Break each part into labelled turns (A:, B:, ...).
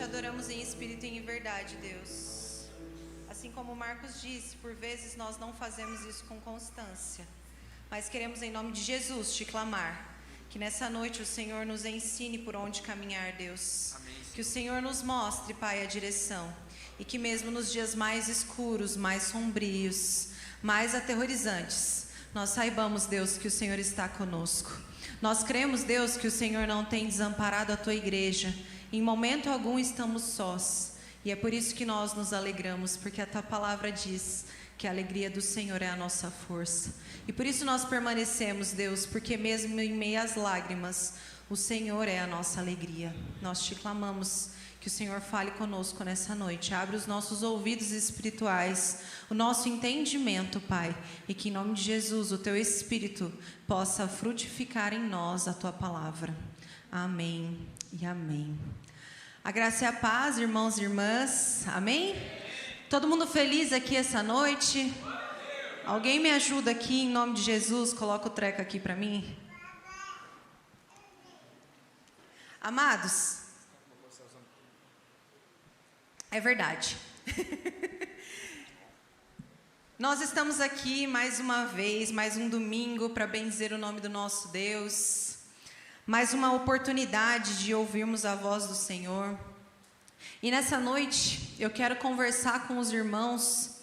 A: adoramos em espírito e em verdade, Deus. Assim como o Marcos disse, por vezes nós não fazemos isso com constância, mas queremos em nome de Jesus te clamar, que nessa noite o Senhor nos ensine por onde caminhar, Deus. Amém. Que o Senhor nos mostre, Pai, a direção, e que mesmo nos dias mais escuros, mais sombrios, mais aterrorizantes, nós saibamos, Deus, que o Senhor está conosco. Nós cremos, Deus, que o Senhor não tem desamparado a tua igreja. Em momento algum estamos sós. E é por isso que nós nos alegramos, porque a tua palavra diz que a alegria do Senhor é a nossa força. E por isso nós permanecemos, Deus, porque mesmo em meio às lágrimas, o Senhor é a nossa alegria. Nós te clamamos que o Senhor fale conosco nessa noite. Abre os nossos ouvidos espirituais, o nosso entendimento, Pai, e que em nome de Jesus o teu Espírito possa frutificar em nós a tua palavra. Amém e amém. A graça e a paz, irmãos e irmãs. Amém? Todo mundo feliz aqui essa noite? Alguém me ajuda aqui em nome de Jesus? Coloca o treco aqui para mim. Amados, é verdade. Nós estamos aqui mais uma vez, mais um domingo para bendizer o nome do nosso Deus. Mais uma oportunidade de ouvirmos a voz do Senhor. E nessa noite eu quero conversar com os irmãos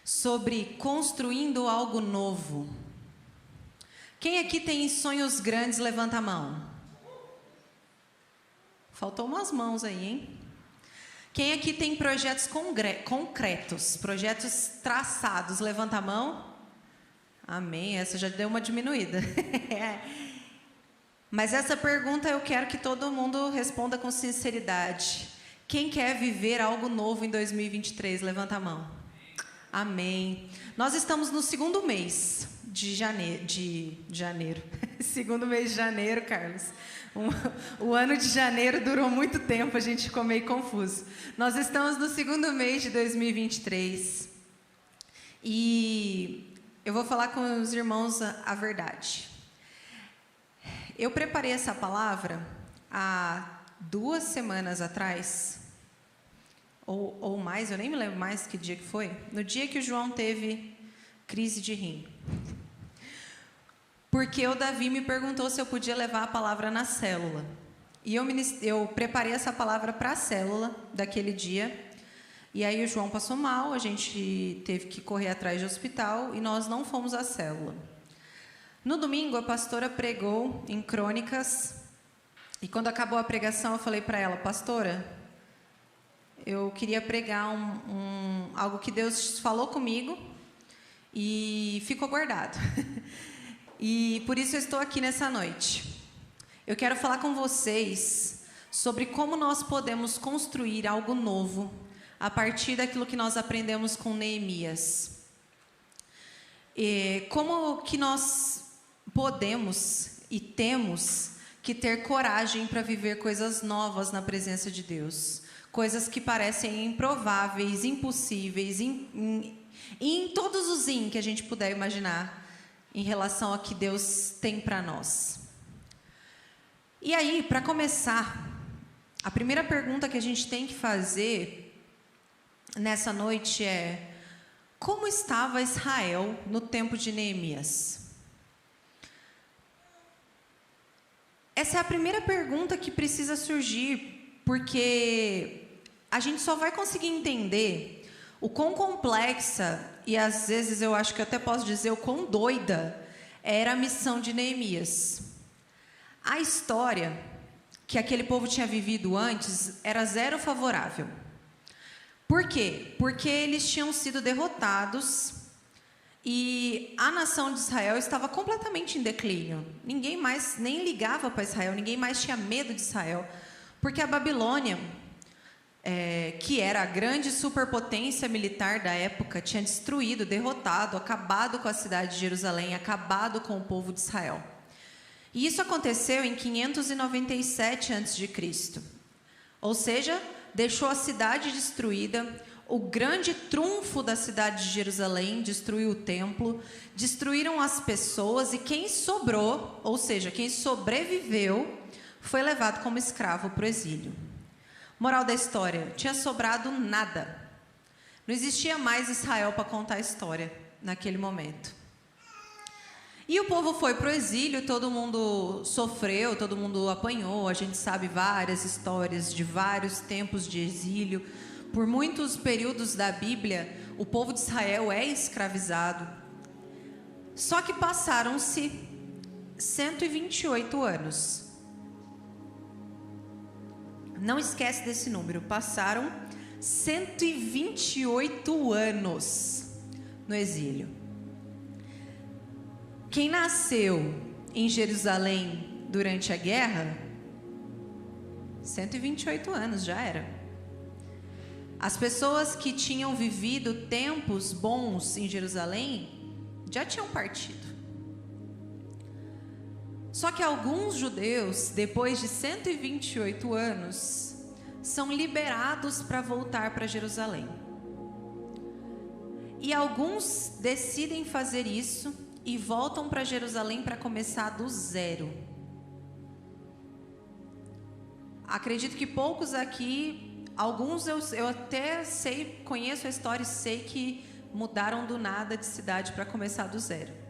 A: sobre construindo algo novo. Quem aqui tem sonhos grandes, levanta a mão. Faltou umas mãos aí, hein? Quem aqui tem projetos concretos, projetos traçados, levanta a mão. Amém, essa já deu uma diminuída. Mas essa pergunta eu quero que todo mundo responda com sinceridade. Quem quer viver algo novo em 2023? Levanta a mão. Amém. Nós estamos no segundo mês de janeiro. Segundo mês de janeiro, Carlos. O ano de janeiro durou muito tempo, a gente ficou meio confuso. Nós estamos no segundo mês de 2023. E eu vou falar com os irmãos a verdade. Eu preparei essa palavra há 2 semanas atrás, ou mais, eu nem me lembro mais que dia que foi. No dia que o João teve crise de rim. Porque o Davi me perguntou se eu podia levar a palavra na célula. E eu preparei essa palavra para a célula daquele dia. E aí o João passou mal, a gente teve que correr atrás de hospital e nós não fomos à célula. No domingo, a pastora pregou em Crônicas, e quando acabou a pregação, eu falei para ela: pastora, eu queria pregar algo que Deus falou comigo e ficou guardado. E por isso eu estou aqui nessa noite. Eu quero falar com vocês sobre como nós podemos construir algo novo a partir daquilo que nós aprendemos com Neemias. E como que nós podemos e temos que ter coragem para viver coisas novas na presença de Deus. Coisas que parecem improváveis, impossíveis, em todos os que a gente puder imaginar em relação ao que Deus tem para nós. E aí, para começar, a primeira pergunta que a gente tem que fazer nessa noite é: como estava Israel no tempo de Neemias? Essa é a primeira pergunta que precisa surgir, porque a gente só vai conseguir entender o quão complexa, e às vezes eu acho que eu até posso dizer o quão doida, era a missão de Neemias. A história que aquele povo tinha vivido antes era zero favorável. Por quê? Porque eles tinham sido derrotados e a nação de Israel estava completamente em declínio. Ninguém mais nem ligava para Israel, ninguém mais tinha medo de Israel, porque a Babilônia, que era a grande superpotência militar da época, tinha destruído, derrotado, acabado com a cidade de Jerusalém, acabado com o povo de Israel. E isso aconteceu em 597 a.C. Ou seja, deixou a cidade destruída. O grande trunfo da cidade de Jerusalém destruiu o templo, destruíram as pessoas, e quem sobrou, ou seja, quem sobreviveu, foi levado como escravo para o exílio. Moral da história, tinha sobrado nada. Não existia mais Israel para contar a história naquele momento. E o povo foi para o exílio, todo mundo sofreu, todo mundo apanhou. A gente sabe várias histórias de vários tempos de exílio. Por muitos períodos da Bíblia, o povo de Israel é escravizado. Só que passaram-se 128 anos. Não esquece desse número. Passaram 128 anos no exílio. Quem nasceu em Jerusalém durante a guerra, 128 anos já era. As pessoas que tinham vivido tempos bons em Jerusalém já tinham partido. Só que alguns judeus, depois de 128 anos, são liberados para voltar para Jerusalém. E alguns decidem fazer isso e voltam para Jerusalém para começar do zero. Acredito que poucos aqui, alguns eu até sei, conheço a história e sei que mudaram do nada de cidade para começar do zero.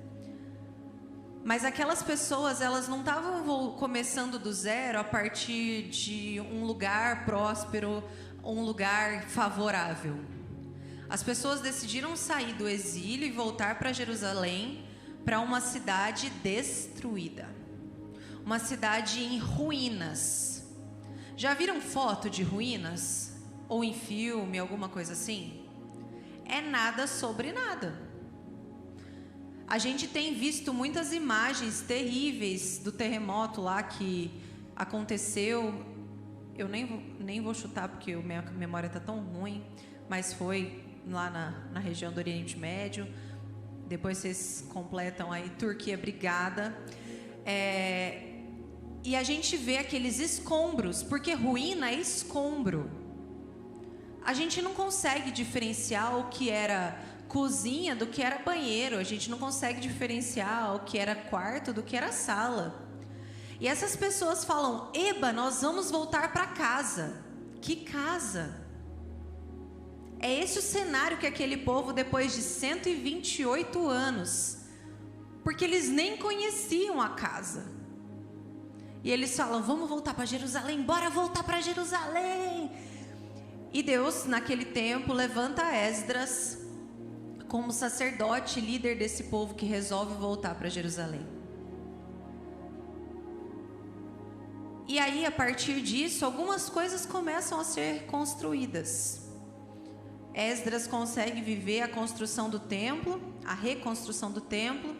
A: Mas aquelas pessoas, elas não estavam começando do zero a partir de um lugar próspero, um lugar favorável. As pessoas decidiram sair do exílio e voltar para Jerusalém, para uma cidade destruída. Uma cidade em ruínas. Já viram foto de ruínas? Ou em filme, alguma coisa assim? É nada sobre nada. A gente tem visto muitas imagens terríveis do terremoto lá que aconteceu. Eu nem vou chutar porque a minha memória está tão ruim, mas foi lá na região do Oriente Médio. Depois vocês completam aí, Turquia brigada. E a gente vê aqueles escombros, porque ruína é escombro. A gente não consegue diferenciar o que era cozinha do que era banheiro. A gente não consegue diferenciar o que era quarto do que era sala. E essas pessoas falam: eba, nós vamos voltar para casa. Que casa? É esse o cenário que aquele povo, depois de 128 anos, porque eles nem conheciam a casa. E eles falam: vamos voltar para Jerusalém, bora voltar para Jerusalém. E Deus, naquele tempo, levanta Esdras como sacerdote, líder desse povo que resolve voltar para Jerusalém. E aí, a partir disso, algumas coisas começam a ser construídas. Esdras consegue viver a construção do templo, a reconstrução do templo.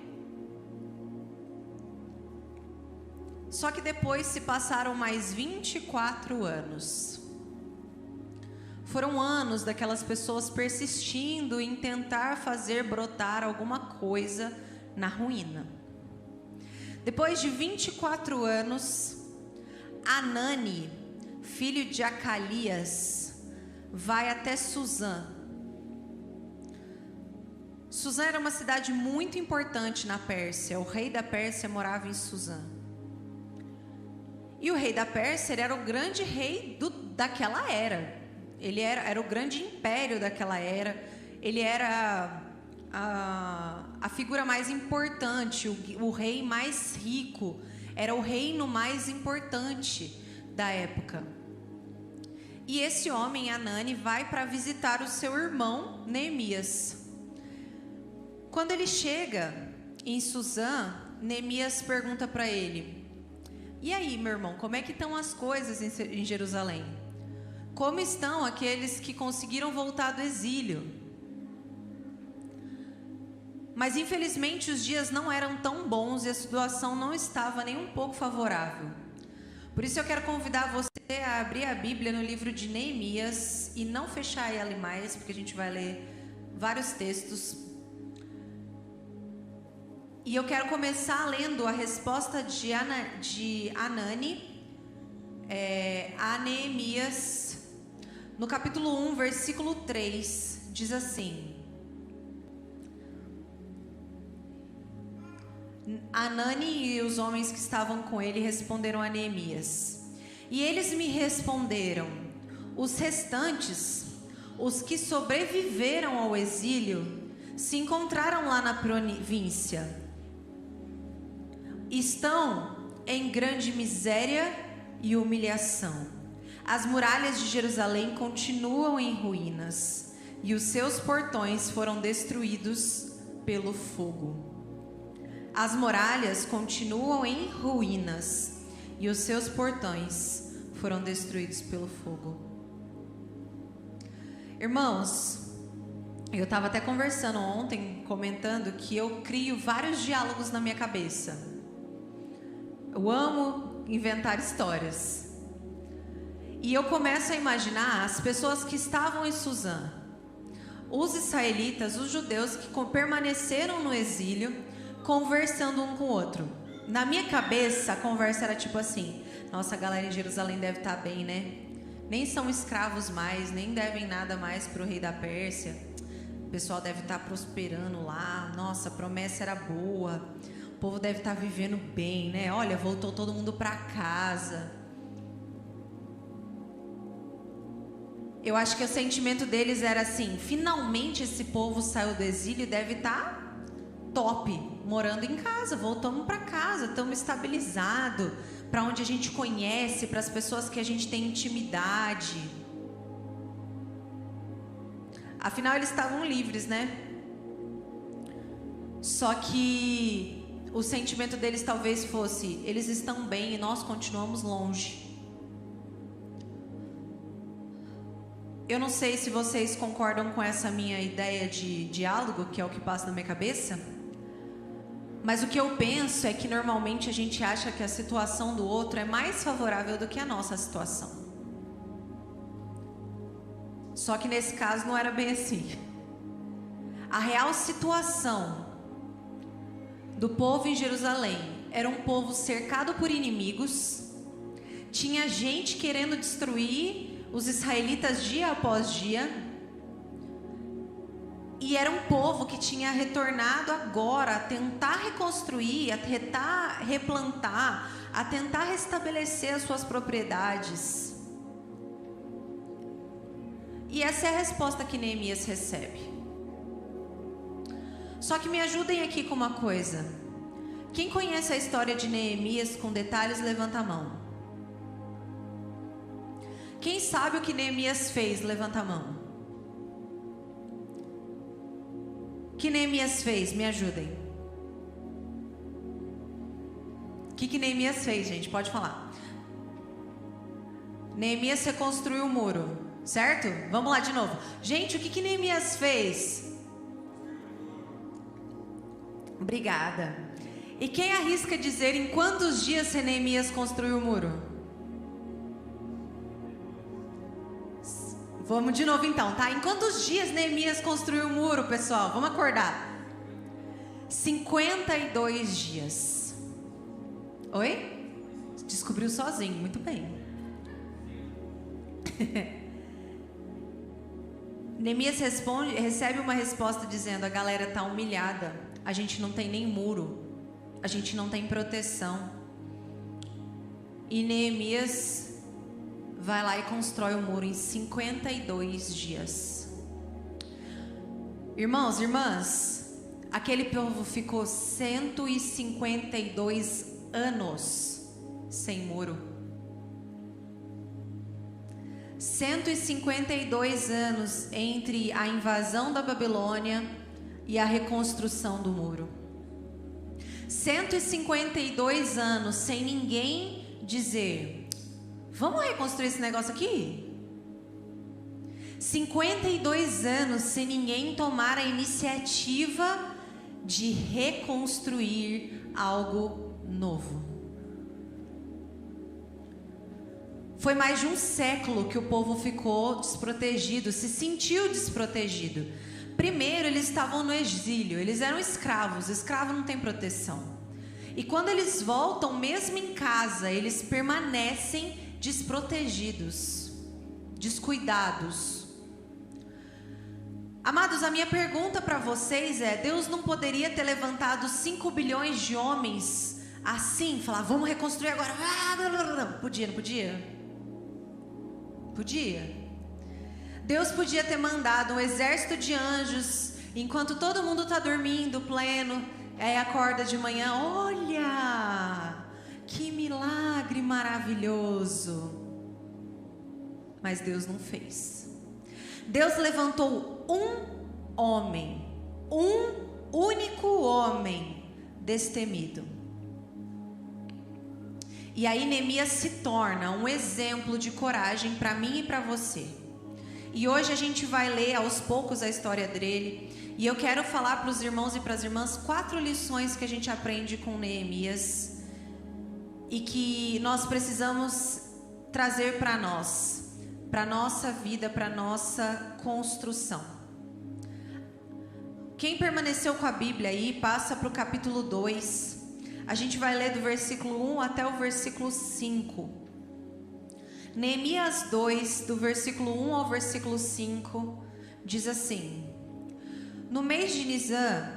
A: Só que depois se passaram mais 24 anos. Foram anos daquelas pessoas persistindo em tentar fazer brotar alguma coisa na ruína. Depois de 24 anos, Anani, filho de Acalias, vai até Suzã. Suzã era uma cidade muito importante na Pérsia. O rei da Pérsia morava em Suzã. E o rei da Pérsia era o grande rei daquela era. Ele era o grande império daquela era. Ele era a figura mais importante, o rei mais rico. Era o reino mais importante da época. E esse homem, Anani, vai para visitar o seu irmão, Neemias. Quando ele chega em Suzã, Neemias pergunta para ele: e aí, meu irmão, como é que estão as coisas em Jerusalém? Como estão aqueles que conseguiram voltar do exílio? Mas infelizmente os dias não eram tão bons e a situação não estava nem um pouco favorável. Por isso eu quero convidar você a abrir a Bíblia no livro de Neemias e não fechar ela mais, porque a gente vai ler vários textos. E eu quero começar lendo a resposta de Anani a Neemias. No capítulo 1, versículo 3, diz assim: Anani e os homens que estavam com ele responderam a Neemias. E eles me responderam: Os restantes, os que sobreviveram ao exílio, se encontraram lá na província. Estão em grande miséria e humilhação. As muralhas de Jerusalém continuam em ruínas e os seus portões foram destruídos pelo fogo. As muralhas continuam em ruínas e os seus portões foram destruídos pelo fogo. Irmãos, eu estava até conversando ontem, comentando que eu crio vários diálogos na minha cabeça. Eu amo inventar histórias. E eu começo a imaginar as pessoas que estavam em Suzã, os israelitas, os judeus que permaneceram no exílio, conversando um com o outro. Na minha cabeça, a conversa era tipo assim: nossa, a galera em Jerusalém deve estar bem, né? Nem são escravos mais, nem devem nada mais para o rei da Pérsia. O pessoal deve estar prosperando lá. Nossa, a promessa era boa. O povo deve estar vivendo bem, né? Olha, voltou todo mundo para casa. Eu acho que o sentimento deles era assim: finalmente esse povo saiu do exílio e deve estar top, morando em casa. Voltamos para casa, estamos estabilizados, para onde a gente conhece, para as pessoas que a gente tem intimidade. Afinal, eles estavam livres, né? Só que o sentimento deles talvez fosse: eles estão bem e nós continuamos longe. Eu não sei se vocês concordam com essa minha ideia de diálogo, que é o que passa na minha cabeça. Mas o que eu penso é que normalmente a gente acha que a situação do outro é mais favorável do que a nossa situação. Só que nesse caso não era bem assim. A real situação do povo em Jerusalém era um povo cercado por inimigos. Tinha gente querendo destruir os israelitas dia após dia. E era um povo que tinha retornado agora a tentar reconstruir, a tentar replantar, a tentar restabelecer as suas propriedades. E essa é a resposta que Neemias recebe. Só que me ajudem aqui com uma coisa. Quem conhece a história de Neemias com detalhes, levanta a mão. Quem sabe o que Neemias fez, levanta a mão. O que Neemias fez? Me ajudem. O que Neemias fez, gente? Pode falar. Neemias reconstruiu o muro, certo? Vamos lá de novo. Gente, o que Neemias fez? Obrigada. E quem arrisca dizer em quantos dias Neemias construiu o muro? Vamos de novo então, tá? Em quantos dias Neemias construiu o muro, pessoal? Vamos acordar. 52 dias. Oi? Descobriu sozinho, muito bem. Neemias recebe uma resposta dizendo: a galera tá humilhada, a gente não tem nem muro, a gente não tem proteção. E Neemias vai lá e constrói o muro em 52 dias. Irmãos, irmãs, aquele povo ficou 152 anos sem muro. 152 anos entre a invasão da Babilônia e a reconstrução do muro. 152 anos sem ninguém dizer: vamos reconstruir esse negócio aqui? 52 anos sem ninguém tomar a iniciativa de reconstruir algo novo. Foi mais de um século que o povo ficou desprotegido, se sentiu desprotegido. Primeiro, eles estavam no exílio, eles eram escravos. Escravo não tem proteção. E quando eles voltam, mesmo em casa, eles permanecem desprotegidos, descuidados. Amados, a minha pergunta para vocês é: Deus não poderia ter levantado 5 bilhões de homens assim, falar, vamos reconstruir agora? Podia, não podia? Podia. Deus podia ter mandado um exército de anjos, enquanto todo mundo está dormindo, pleno, aí acorda de manhã, olha, que milagre maravilhoso. Mas Deus não fez. Deus levantou um homem, um único homem destemido. E aí Neemias se torna um exemplo de coragem para mim e para você. E hoje a gente vai ler aos poucos a história dele. E eu quero falar para os irmãos e para as irmãs 4 lições que a gente aprende com Neemias e que nós precisamos trazer para nós, para nossa vida, para nossa construção. Quem permaneceu com a Bíblia aí, passa para o capítulo 2. A gente vai ler do versículo 1 até o versículo 5. Neemias 2, do versículo 1 ao versículo 5, diz assim: No mês de Nisan,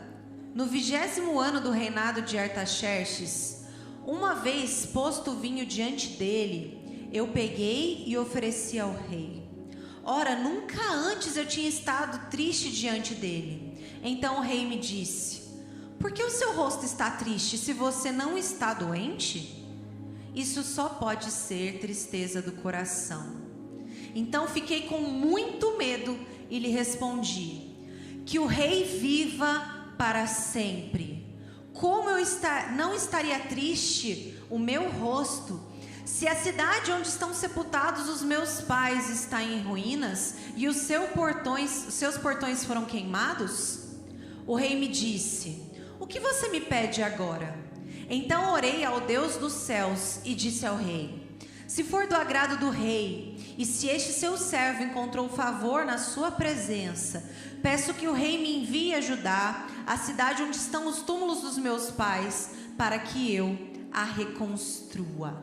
A: no 20º ano do reinado de Artaxerxes, uma vez posto o vinho diante dele, eu peguei e ofereci ao rei. Ora, nunca antes eu tinha estado triste diante dele. Então o rei me disse: Por que o seu rosto está triste se você não está doente? Isso só pode ser tristeza do coração. Então fiquei com muito medo e lhe respondi: Que o rei viva para sempre. Como eu não estaria triste o meu rosto, se a cidade onde estão sepultados os meus pais está em ruínas e os seus portões foram queimados? O rei me disse: O que você me pede agora? Então orei ao Deus dos céus e disse ao rei: Se for do agrado do rei, e se este seu servo encontrou favor na sua presença, peço que o rei me envie a Judá, a cidade onde estão os túmulos dos meus pais, para que eu a reconstrua.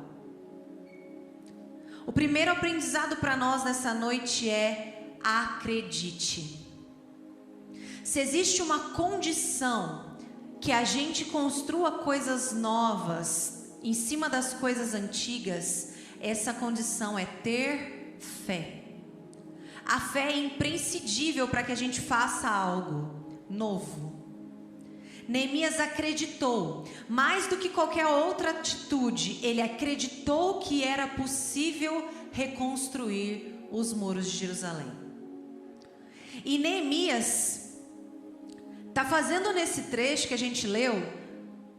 A: O primeiro aprendizado para nós nessa noite é: acredite. Se existe uma condição que a gente construa coisas novas em cima das coisas antigas, essa condição é ter fé. A fé é imprescindível para que a gente faça algo novo. Neemias acreditou, mais do que qualquer outra atitude, ele acreditou que era possível reconstruir os muros de Jerusalém. E Neemias está fazendo nesse trecho que a gente leu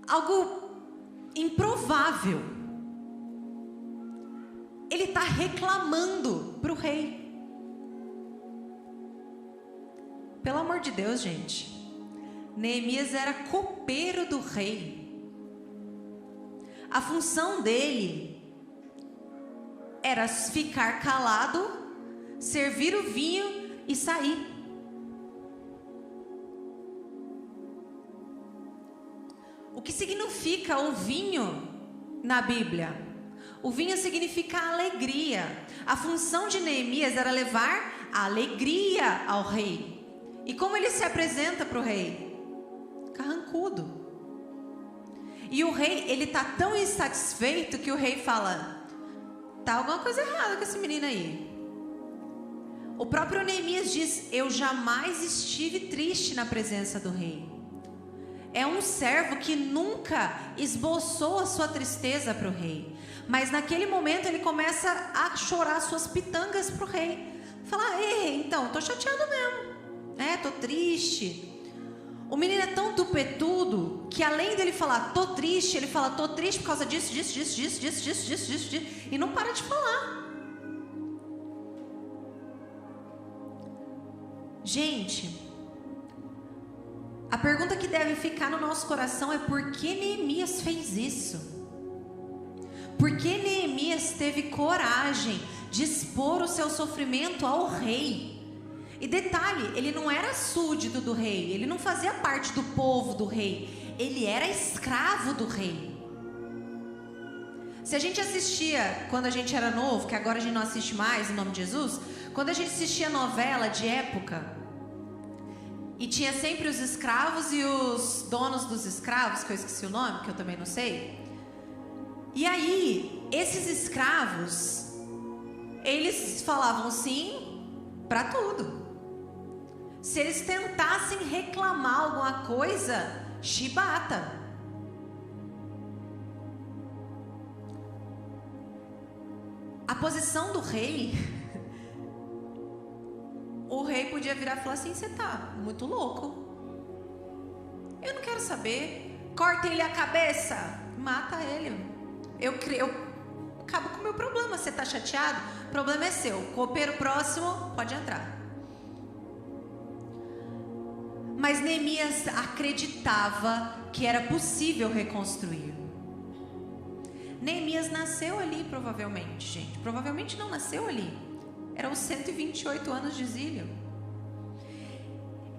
A: algo improvável. Ele está reclamando para o rei. Pelo amor de Deus, gente. Neemias era copeiro do rei. A função dele era ficar calado, servir o vinho e sair. O que significa o vinho na Bíblia? O vinho significa alegria. A função de Neemias era levar a alegria ao rei. E como ele se apresenta para o rei? Carrancudo. E o rei, ele está tão insatisfeito que o rei fala: tá alguma coisa errada com esse menino aí. O próprio Neemias diz: eu jamais estive triste na presença do rei. É um servo que nunca esboçou a sua tristeza para o rei. Mas naquele momento ele começa a chorar suas pitangas para o rei. Fala: ei, então, tô chateado mesmo. Tô triste. O menino é tão tupetudo que além dele falar tô triste, ele fala: tô triste por causa disso, disso, e não para de falar. Gente, a pergunta que deve ficar no nosso coração é: por que Neemias fez isso? Por que Neemias teve coragem de expor o seu sofrimento ao rei? E detalhe, ele não era súdito do rei, ele não fazia parte do povo do rei, ele era escravo do rei. Se a gente assistia quando a gente era novo, que agora a gente não assiste mais, em nome de Jesus, quando a gente assistia novela de época, e tinha sempre os escravos e os donos dos escravos, que eu esqueci o nome, que eu também não sei. E aí, esses escravos, eles falavam sim para tudo. Se eles tentassem reclamar alguma coisa, chibata. A posição do rei, o rei podia virar e falar assim: você tá muito louco, eu não quero saber, corta ele a cabeça, mata ele, eu acabo com o meu problema. Você tá chateado? O problema é seu, copeiro próximo pode entrar. Mas Neemias acreditava que era possível reconstruir. Neemias nasceu ali, provavelmente, gente. Provavelmente não nasceu ali. Eram os 128 anos de exílio.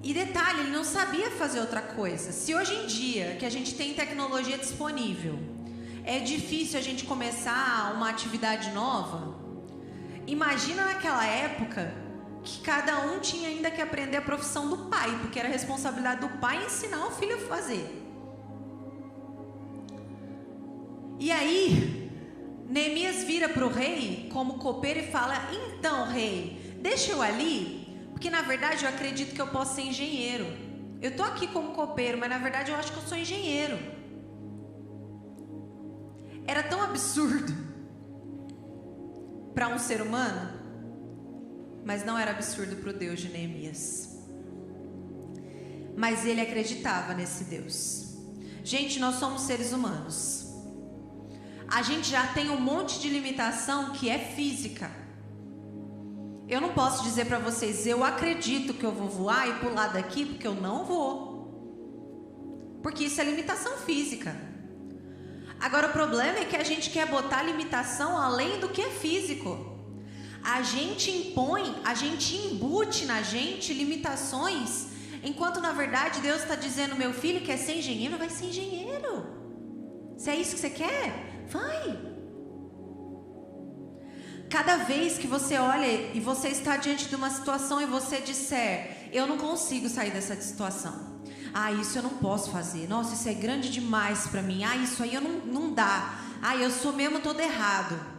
A: E detalhe, ele não sabia fazer outra coisa. Se hoje em dia, que a gente tem tecnologia disponível, é difícil a gente começar uma atividade nova, imagina naquela época que cada um tinha ainda que aprender a profissão do pai, porque era a responsabilidade do pai ensinar o filho a fazer. E aí, Neemias vira para o rei como copeiro e fala: então, rei, deixa eu ali, porque na verdade eu acredito que eu posso ser engenheiro. Eu estou aqui como copeiro, mas na verdade eu acho que eu sou engenheiro. Era tão absurdo para um ser humano, mas não era absurdo para o Deus de Neemias. Mas ele acreditava nesse Deus. Gente, nós somos seres humanos. A gente já tem um monte de limitação que é física. Eu não posso dizer para vocês: eu acredito que eu vou voar e pular daqui, porque eu não vou. Porque isso é limitação física. Agora o problema é que a gente quer botar limitação além do que é físico. A gente impõe, a gente embute na gente limitações, enquanto na verdade Deus está dizendo: meu filho quer ser engenheiro, vai ser engenheiro. Se é isso que você quer, vai. Cada vez que você olha e você está diante de uma situação e você disser: eu não consigo sair dessa situação, isso eu não posso fazer, nossa, isso é grande demais para mim, isso aí eu não dá, eu sou mesmo todo errado.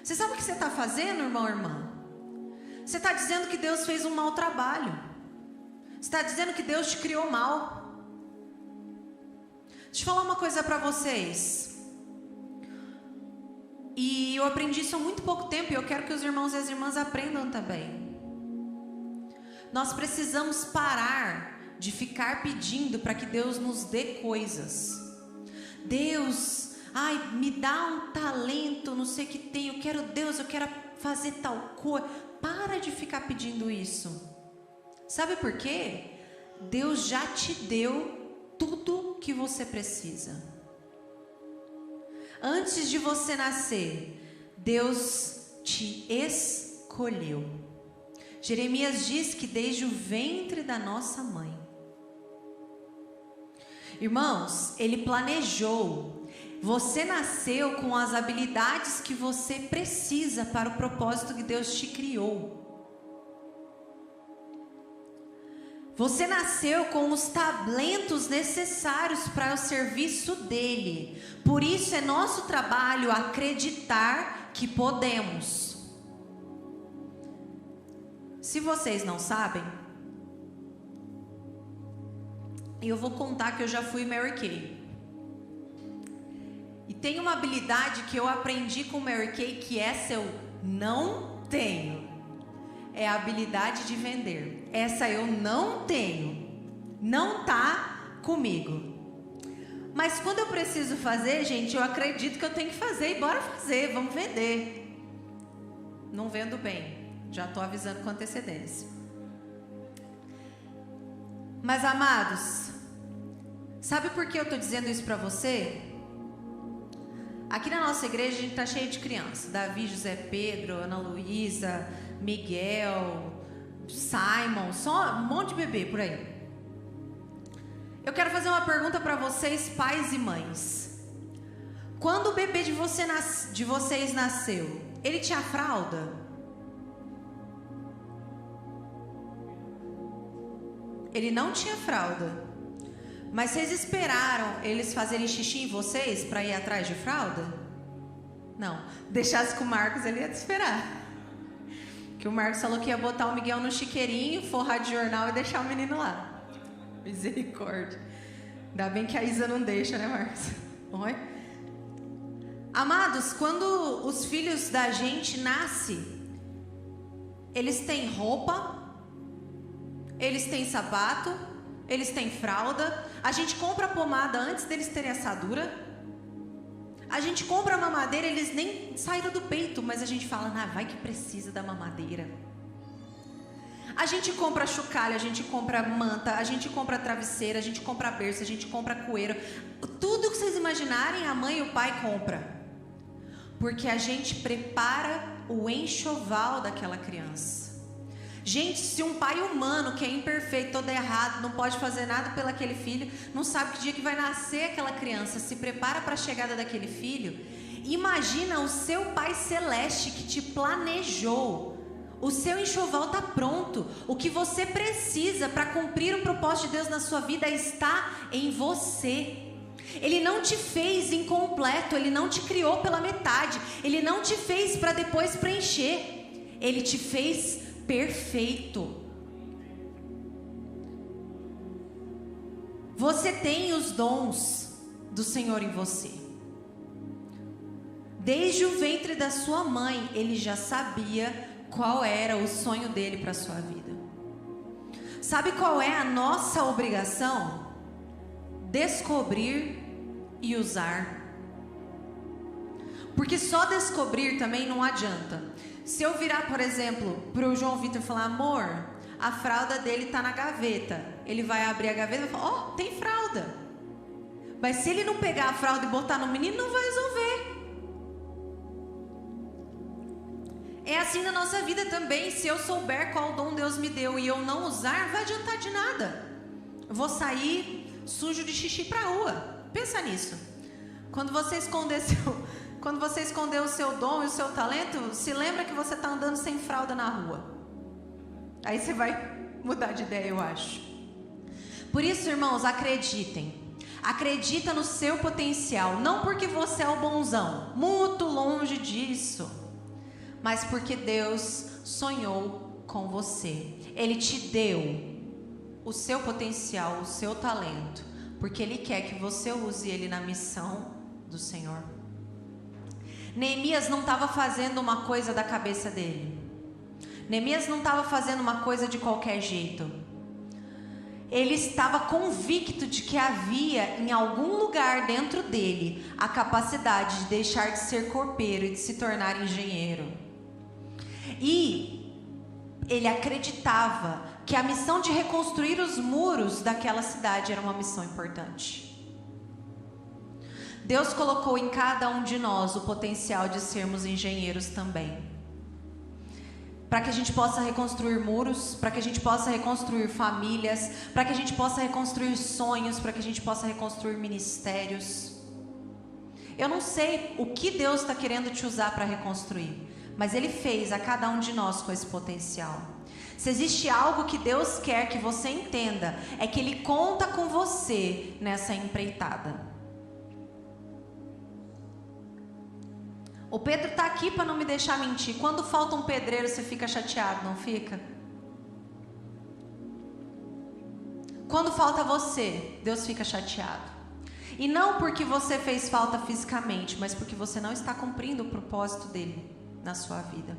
A: Você sabe o que você está fazendo, irmão, irmã? Você está dizendo que Deus fez um mau trabalho. Você está dizendo que Deus te criou mal. Deixa eu falar uma coisa para vocês. E eu aprendi isso há muito pouco tempo, e eu quero que os irmãos e as irmãs aprendam também. Nós precisamos parar de ficar pedindo para que Deus nos dê coisas. Deus, me dá um talento, não sei o que tem, eu quero fazer tal coisa. Para de ficar pedindo isso. Sabe por quê? Deus já te deu tudo que você precisa. Antes de você nascer, Deus te escolheu. Jeremias diz que desde o ventre da nossa mãe. Irmãos, Ele planejou. Você nasceu com as habilidades que você precisa para o propósito que Deus te criou. Você nasceu com os talentos necessários para o serviço dele. Por isso é nosso trabalho acreditar que podemos. Se vocês não sabem, eu vou contar que eu já fui Mary Kay. E tem uma habilidade que eu aprendi com Mary Kay, que essa eu não tenho. É a habilidade de vender. Essa eu não tenho. Não tá comigo. Mas quando eu preciso fazer, gente, eu acredito que eu tenho que fazer. E bora fazer, vamos vender. Não vendo bem. Já tô avisando com antecedência. Mas amados, sabe por que eu tô dizendo isso para você? Aqui na nossa igreja a gente tá cheio de crianças. Davi, José, Pedro, Ana Luísa, Miguel, Simon, só um monte de bebê por aí. Eu quero fazer uma pergunta para vocês, pais e mães. Quando o bebê de vocês nasceu, ele tinha fralda? Ele não tinha fralda. Mas vocês esperaram eles fazerem xixi em vocês para ir atrás de fralda? Não. Deixasse com o Marcos, ele ia te esperar. Que o Marcos falou que ia botar o Miguel no chiqueirinho, forrar de jornal e deixar o menino lá. Misericórdia. Ainda bem que a Isa não deixa, né, Marcos? Oi? Amados, quando os filhos da gente nascem, eles têm roupa, eles têm sapato, eles têm fralda. A gente compra pomada antes deles terem assadura. A gente compra a mamadeira, eles nem saíram do peito, mas a gente fala, vai que precisa da mamadeira. A gente compra chocalho, a gente compra manta, a gente compra travesseira, a gente compra berço, a gente compra coeiro. Tudo que vocês imaginarem, a mãe e o pai compram. Porque a gente prepara o enxoval daquela criança. Gente, se um pai humano que é imperfeito, todo errado, não pode fazer nada pelo aquele filho, não sabe que dia que vai nascer aquela criança, se prepara para a chegada daquele filho, imagina o seu Pai Celeste que te planejou. O seu enxoval está pronto. O que você precisa para cumprir o propósito de Deus na sua vida está em você. Ele não te fez incompleto, Ele não te criou pela metade, Ele não te fez para depois preencher, Ele te fez perfeito. Você tem os dons do Senhor em você. Desde o ventre da sua mãe, Ele já sabia qual era o sonho dele para a sua vida. Sabe qual é a nossa obrigação? Descobrir e usar. Porque só descobrir também não adianta. Se eu virar, por exemplo, para o João Vitor e falar, amor, a fralda dele está na gaveta. Ele vai abrir a gaveta e vai falar, tem fralda. Mas se ele não pegar a fralda e botar no menino, não vai resolver. É assim na nossa vida também. Se eu souber qual dom Deus me deu e eu não usar, vai adiantar de nada. Eu vou sair sujo de xixi para a rua. Pensa nisso. Quando você escondeu o seu dom e o seu talento, se lembra que você está andando sem fralda na rua. Aí você vai mudar de ideia, eu acho. Por isso, irmãos, acreditem. Acredita no seu potencial. Não porque você é o bonzão, muito longe disso, mas porque Deus sonhou com você. Ele te deu o seu potencial, o seu talento, porque Ele quer que você use ele na missão do Senhor. Neemias não estava fazendo uma coisa da cabeça dele. Neemias não estava fazendo uma coisa de qualquer jeito. Ele estava convicto de que havia em algum lugar dentro dele a capacidade de deixar de ser copeiro e de se tornar engenheiro. E ele acreditava que a missão de reconstruir os muros daquela cidade era uma missão importante. Deus colocou em cada um de nós o potencial de sermos engenheiros também. Para que a gente possa reconstruir muros, para que a gente possa reconstruir famílias, para que a gente possa reconstruir sonhos, para que a gente possa reconstruir ministérios. Eu não sei o que Deus está querendo te usar para reconstruir, mas Ele fez a cada um de nós com esse potencial. Se existe algo que Deus quer que você entenda, é que Ele conta com você nessa empreitada. O Pedro está aqui para não me deixar mentir. Quando falta um pedreiro, você fica chateado, não fica? Quando falta você, Deus fica chateado. E não porque você fez falta fisicamente, mas porque você não está cumprindo o propósito dele na sua vida.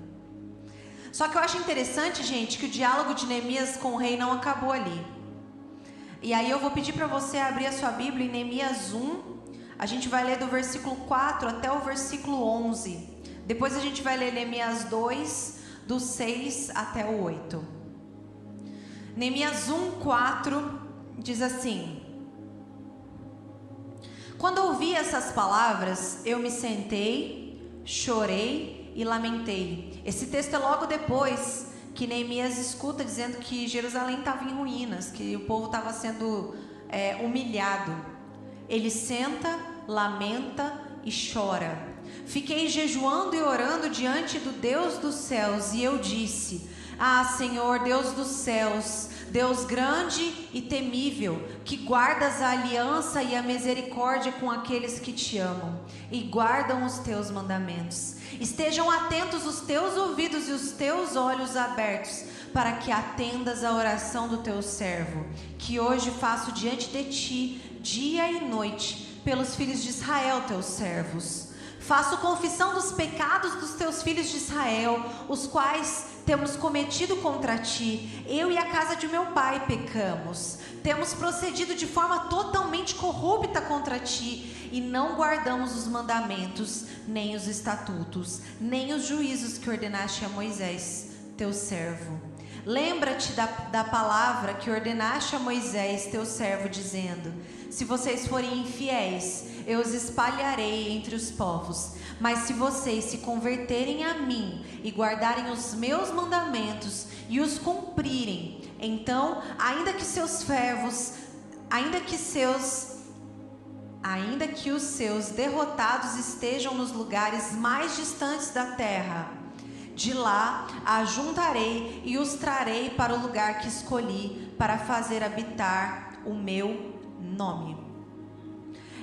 A: Só que eu acho interessante, gente, que o diálogo de Neemias com o rei não acabou ali. E aí eu vou pedir para você abrir a sua Bíblia em Neemias 1. A gente vai ler do versículo 4 até o versículo 11. Depois a gente vai ler Neemias 2, do 6 até o 8. Neemias 1, 4 diz assim: Quando ouvi essas palavras, eu me sentei, chorei e lamentei. Esse texto é logo depois que Neemias escuta dizendo que Jerusalém estava em ruínas, que o povo estava sendo humilhado. Ele senta, lamenta e chora. Fiquei jejuando e orando diante do Deus dos céus, e eu disse: Ah, Senhor, Deus dos céus, Deus grande e temível, que guardas a aliança e a misericórdia com aqueles que te amam e guardam os teus mandamentos. Estejam atentos os teus ouvidos e os teus olhos abertos, para que atendas à oração do teu servo, que hoje faço diante de ti, dia e noite, pelos filhos de Israel, teus servos. Faço confissão dos pecados dos teus filhos de Israel, os quais temos cometido contra ti. Eu e a casa de meu pai pecamos. Temos procedido de forma totalmente corrupta contra ti e não guardamos os mandamentos, nem os estatutos, nem os juízos que ordenaste a Moisés, teu servo. Lembra-te da palavra que ordenaste a Moisés, teu servo, dizendo: se vocês forem infiéis, eu os espalharei entre os povos. Mas se vocês se converterem a mim e guardarem os meus mandamentos e os cumprirem, então, ainda que os seus derrotados estejam nos lugares mais distantes da terra, de lá ajuntarei e os trarei para o lugar que escolhi para fazer habitar o meu nome.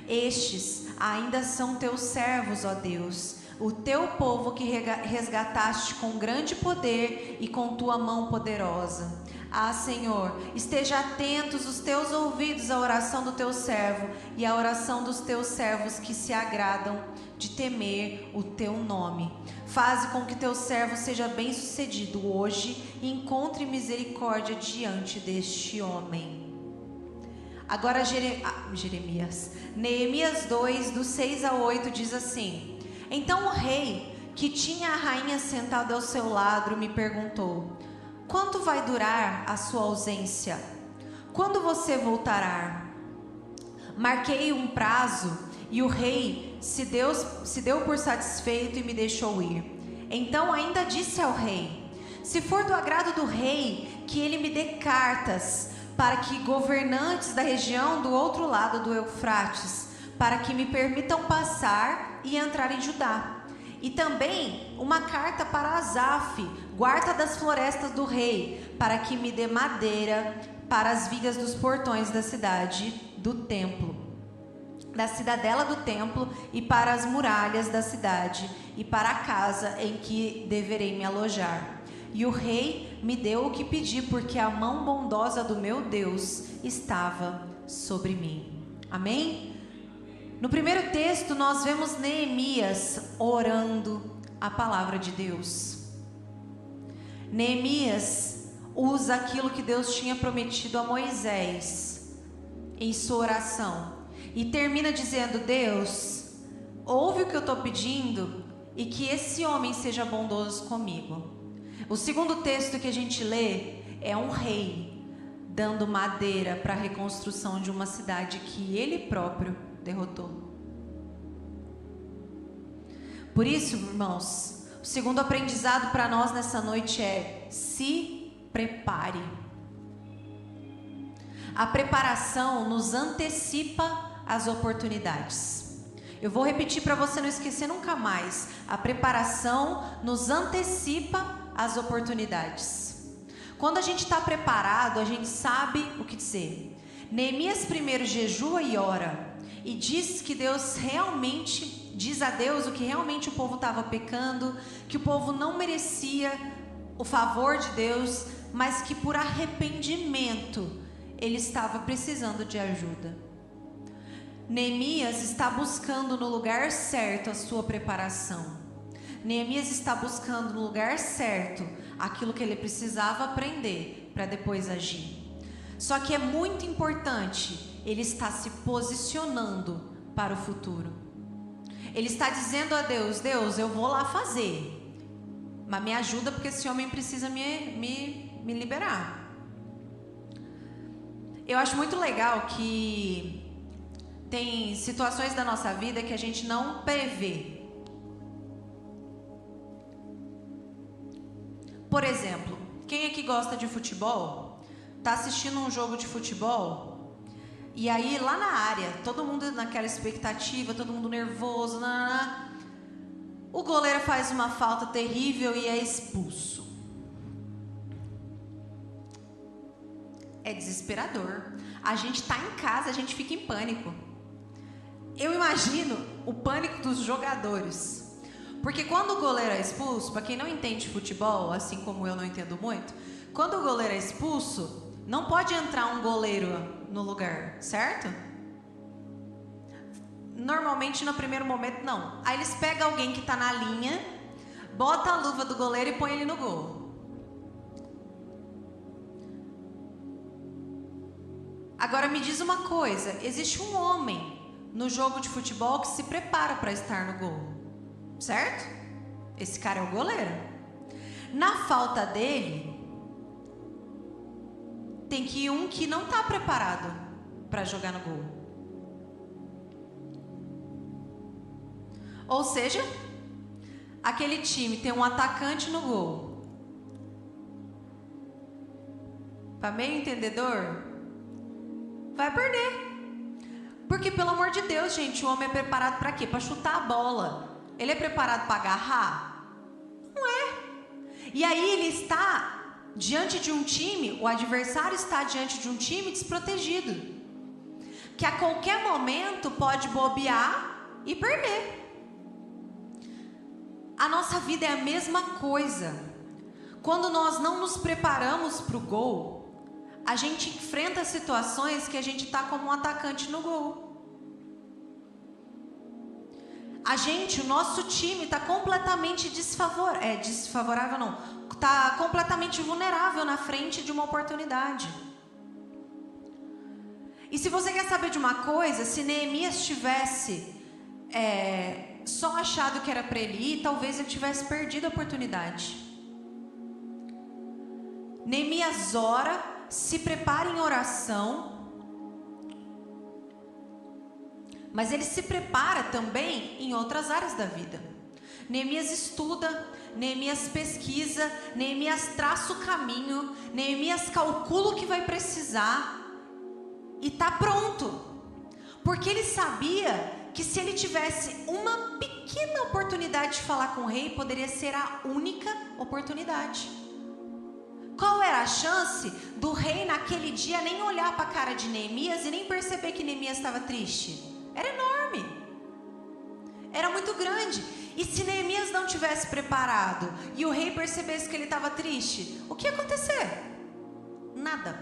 A: Estes ainda são teus servos, ó Deus, o teu povo que resgataste com grande poder e com tua mão poderosa. Ah, Senhor, esteja atentos os teus ouvidos à oração do teu servo e à oração dos teus servos que se agradam de temer o teu nome. Faze com que teu servo seja bem-sucedido hoje e encontre misericórdia diante deste homem. Agora Neemias 2, do 6 a 8 diz assim: Então o rei, que tinha a rainha sentada ao seu lado, me perguntou: Quanto vai durar a sua ausência? Quando você voltará? Marquei um prazo e o rei se deu por satisfeito e me deixou ir. Então ainda disse ao rei: Se for do agrado do rei, que ele me dê cartas para que governantes da região do outro lado do Eufrates, para que me permitam passar e entrar em Judá. E também uma carta para Asaf, guarda das florestas do rei, para que me dê madeira para as vigas dos portões da cidade do templo, da cidadela do templo, e para as muralhas da cidade, e para a casa em que deverei me alojar. E o rei me deu o que pedi, porque a mão bondosa do meu Deus estava sobre mim. Amém? No primeiro texto nós vemos Neemias orando a palavra de Deus. Neemias usa aquilo que Deus tinha prometido a Moisés em sua oração e termina dizendo: Deus, ouve o que eu estou pedindo e que esse homem seja bondoso comigo. O segundo texto que a gente lê é um rei dando madeira para a reconstrução de uma cidade que ele próprio derrotou. Por isso, irmãos, o segundo aprendizado para nós nessa noite é: se prepare. A preparação nos antecipa as oportunidades. Eu vou repetir para você não esquecer nunca mais. A preparação nos antecipa as oportunidades. Quando a gente está preparado, a gente sabe o que dizer. Neemias primeiro jejua e ora e diz que Deus realmente, diz a Deus o que realmente o povo estava pecando, que o povo não merecia o favor de Deus, mas que por arrependimento ele estava precisando de ajuda. Neemias está buscando no lugar certo a sua preparação. Neemias está buscando no lugar certo aquilo que ele precisava aprender para depois agir. Só que é muito importante, ele está se posicionando para o futuro. Ele está dizendo a Deus: Deus, eu vou lá fazer, mas me ajuda porque esse homem precisa me liberar. Eu acho muito legal que tem situações da nossa vida que a gente não prevê. Por exemplo, quem aqui gosta de futebol, está assistindo um jogo de futebol, e aí lá na área, todo mundo naquela expectativa, todo mundo nervoso, O goleiro faz uma falta terrível e é expulso. É desesperador. A gente está em casa, a gente fica em pânico. Eu imagino o pânico dos jogadores. Porque quando o goleiro é expulso, para quem não entende futebol, assim como eu não entendo muito, quando o goleiro é expulso, não pode entrar um goleiro no lugar, certo? Normalmente no primeiro momento não. Aí eles pegam alguém que está na linha, bota a luva do goleiro e põe ele no gol. Agora me diz uma coisa, existe um homem no jogo de futebol que se prepara para estar no gol, certo? Esse cara é o goleiro. Na falta dele, tem que ir um que não está preparado para jogar no gol. Ou seja, aquele time tem um atacante no gol. Para meio entendedor, vai perder. Porque, pelo amor de Deus, gente, o homem é preparado para quê? Para chutar a bola. Ele é preparado para agarrar? Não é. E aí ele está diante de um time, o adversário está diante de um time desprotegido, que a qualquer momento pode bobear e perder. A nossa vida é a mesma coisa. Quando nós não nos preparamos para o gol, a gente enfrenta situações que a gente está como um atacante no gol. O nosso time está completamente desfavorável não, está completamente vulnerável na frente de uma oportunidade. E se você quer saber de uma coisa, se Neemias tivesse só achado que era para ele ir, talvez ele tivesse perdido a oportunidade. Neemias ora, se prepara em oração, mas ele se prepara também em outras áreas da vida. Neemias estuda, Neemias pesquisa, Neemias traça o caminho, Neemias calcula o que vai precisar e está pronto, porque ele sabia que se ele tivesse uma pequena oportunidade de falar com o rei, poderia ser a única oportunidade. Qual era a chance do rei naquele dia nem olhar para a cara de Neemias e nem perceber que Neemias estava triste? Era enorme, era muito grande. E se Neemias não tivesse preparado e o rei percebesse que ele estava triste, o que ia acontecer? Nada.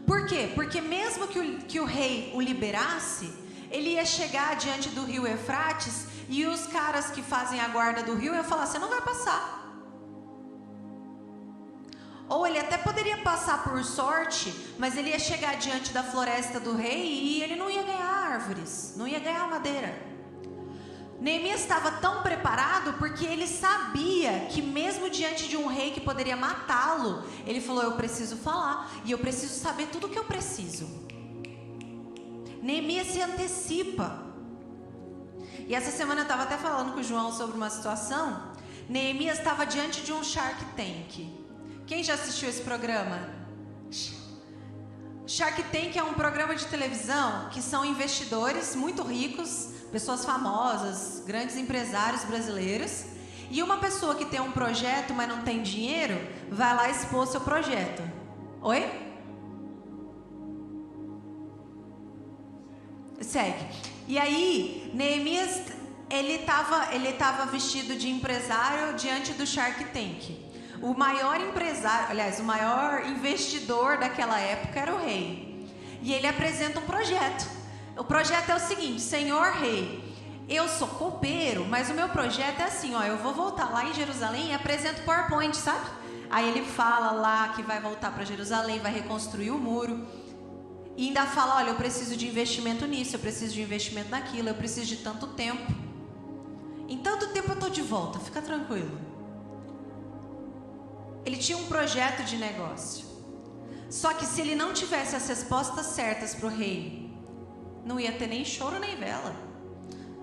A: Por quê? Porque mesmo que o rei o liberasse, ele ia chegar diante do rio Eufrates e os caras que fazem a guarda do rio iam falar: você não vai passar. Ou ele até poderia passar por sorte, mas ele ia chegar diante da floresta do rei e ele não ia ganhar árvores, não ia ganhar madeira. Neemias estava tão preparado porque ele sabia que mesmo diante de um rei que poderia matá-lo, ele falou: eu preciso falar e eu preciso saber tudo o que eu preciso. Neemias se antecipa. E essa semana eu estava até falando com o João sobre uma situação. Neemias estava diante de um Shark Tank. Quem já assistiu esse programa? Shark Tank é um programa de televisão que são investidores muito ricos, pessoas famosas, grandes empresários brasileiros. E uma pessoa que tem um projeto, mas não tem dinheiro, vai lá expor seu projeto. Oi? Segue. E aí, Neemias, ele estava vestido de empresário diante do Shark Tank. O maior empresário, aliás, o maior investidor daquela época era o rei. E ele apresenta um projeto. O projeto é o seguinte: Senhor rei, eu sou copeiro, mas o meu projeto é assim, ó, eu vou voltar lá em Jerusalém e apresento PowerPoint, sabe? Aí ele fala lá que vai voltar para Jerusalém, vai reconstruir o muro. E ainda fala: olha, eu preciso de investimento nisso, eu preciso de investimento naquilo, eu preciso de tanto tempo. Em tanto tempo eu estou de volta, fica tranquilo. Ele tinha um projeto de negócio. Só que se ele não tivesse as respostas certas para o rei, não ia ter nem choro nem vela.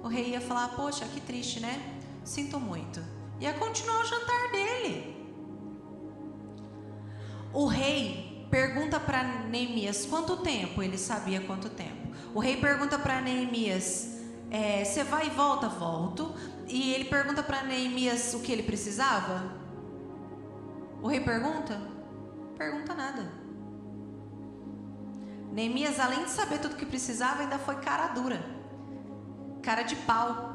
A: O rei ia falar: poxa, que triste, né? Sinto muito. Ia continuar o jantar dele. O rei pergunta para Neemias quanto tempo. Ele sabia quanto tempo. O rei pergunta para Neemias: você vai e volta? Volto. E ele pergunta para Neemias o que ele precisava. O rei pergunta? Pergunta nada. Neemias, além de saber tudo o que precisava, ainda foi cara dura, cara de pau.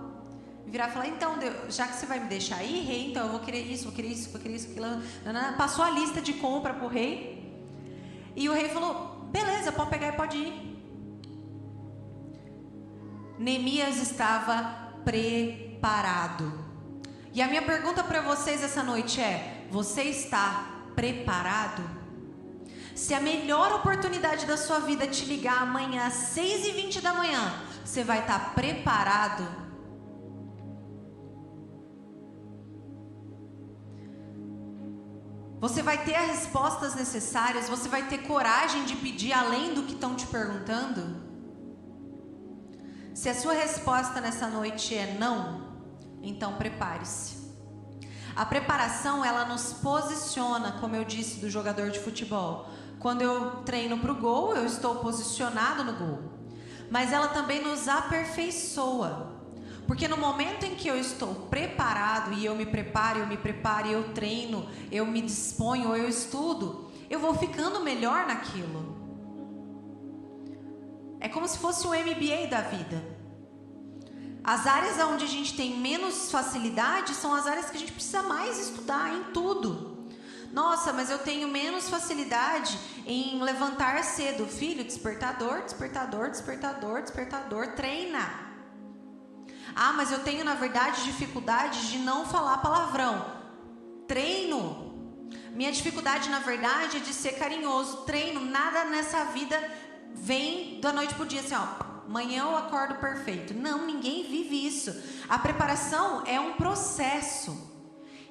A: Virar e falar: então, Deus, já que você vai me deixar aí, rei, então eu vou querer isso, vou querer isso, vou querer isso, aquilo. Passou a lista de compra para o rei. E o rei falou: beleza, pode pegar e pode ir. Neemias estava preparado. E a minha pergunta para vocês essa noite é: você está preparado? Se a melhor oportunidade da sua vida te ligar amanhã às 6h20 da manhã, você vai estar preparado? Você vai ter as respostas necessárias? Você vai ter coragem de pedir além do que estão te perguntando? Se a sua resposta nessa noite é não, então prepare-se. A preparação, ela nos posiciona, como eu disse do jogador de futebol. Quando eu treino para o gol, eu estou posicionado no gol. Mas ela também nos aperfeiçoa. Porque no momento em que eu estou preparado, e eu me preparo, eu treino, eu me disponho, eu estudo, eu vou ficando melhor naquilo. É como se fosse um MBA da vida. As áreas onde a gente tem menos facilidade são as áreas que a gente precisa mais estudar em tudo. Nossa, mas eu tenho menos facilidade em levantar cedo. Filho, despertador, despertador, despertador, despertador, treina. Ah, mas eu tenho, na verdade, dificuldade de não falar palavrão. Treino. Minha dificuldade, na verdade, é de ser carinhoso. Treino. Nada nessa vida vem da noite pro dia, assim, ó, amanhã eu acordo perfeito. Não, ninguém vive isso. A preparação é um processo.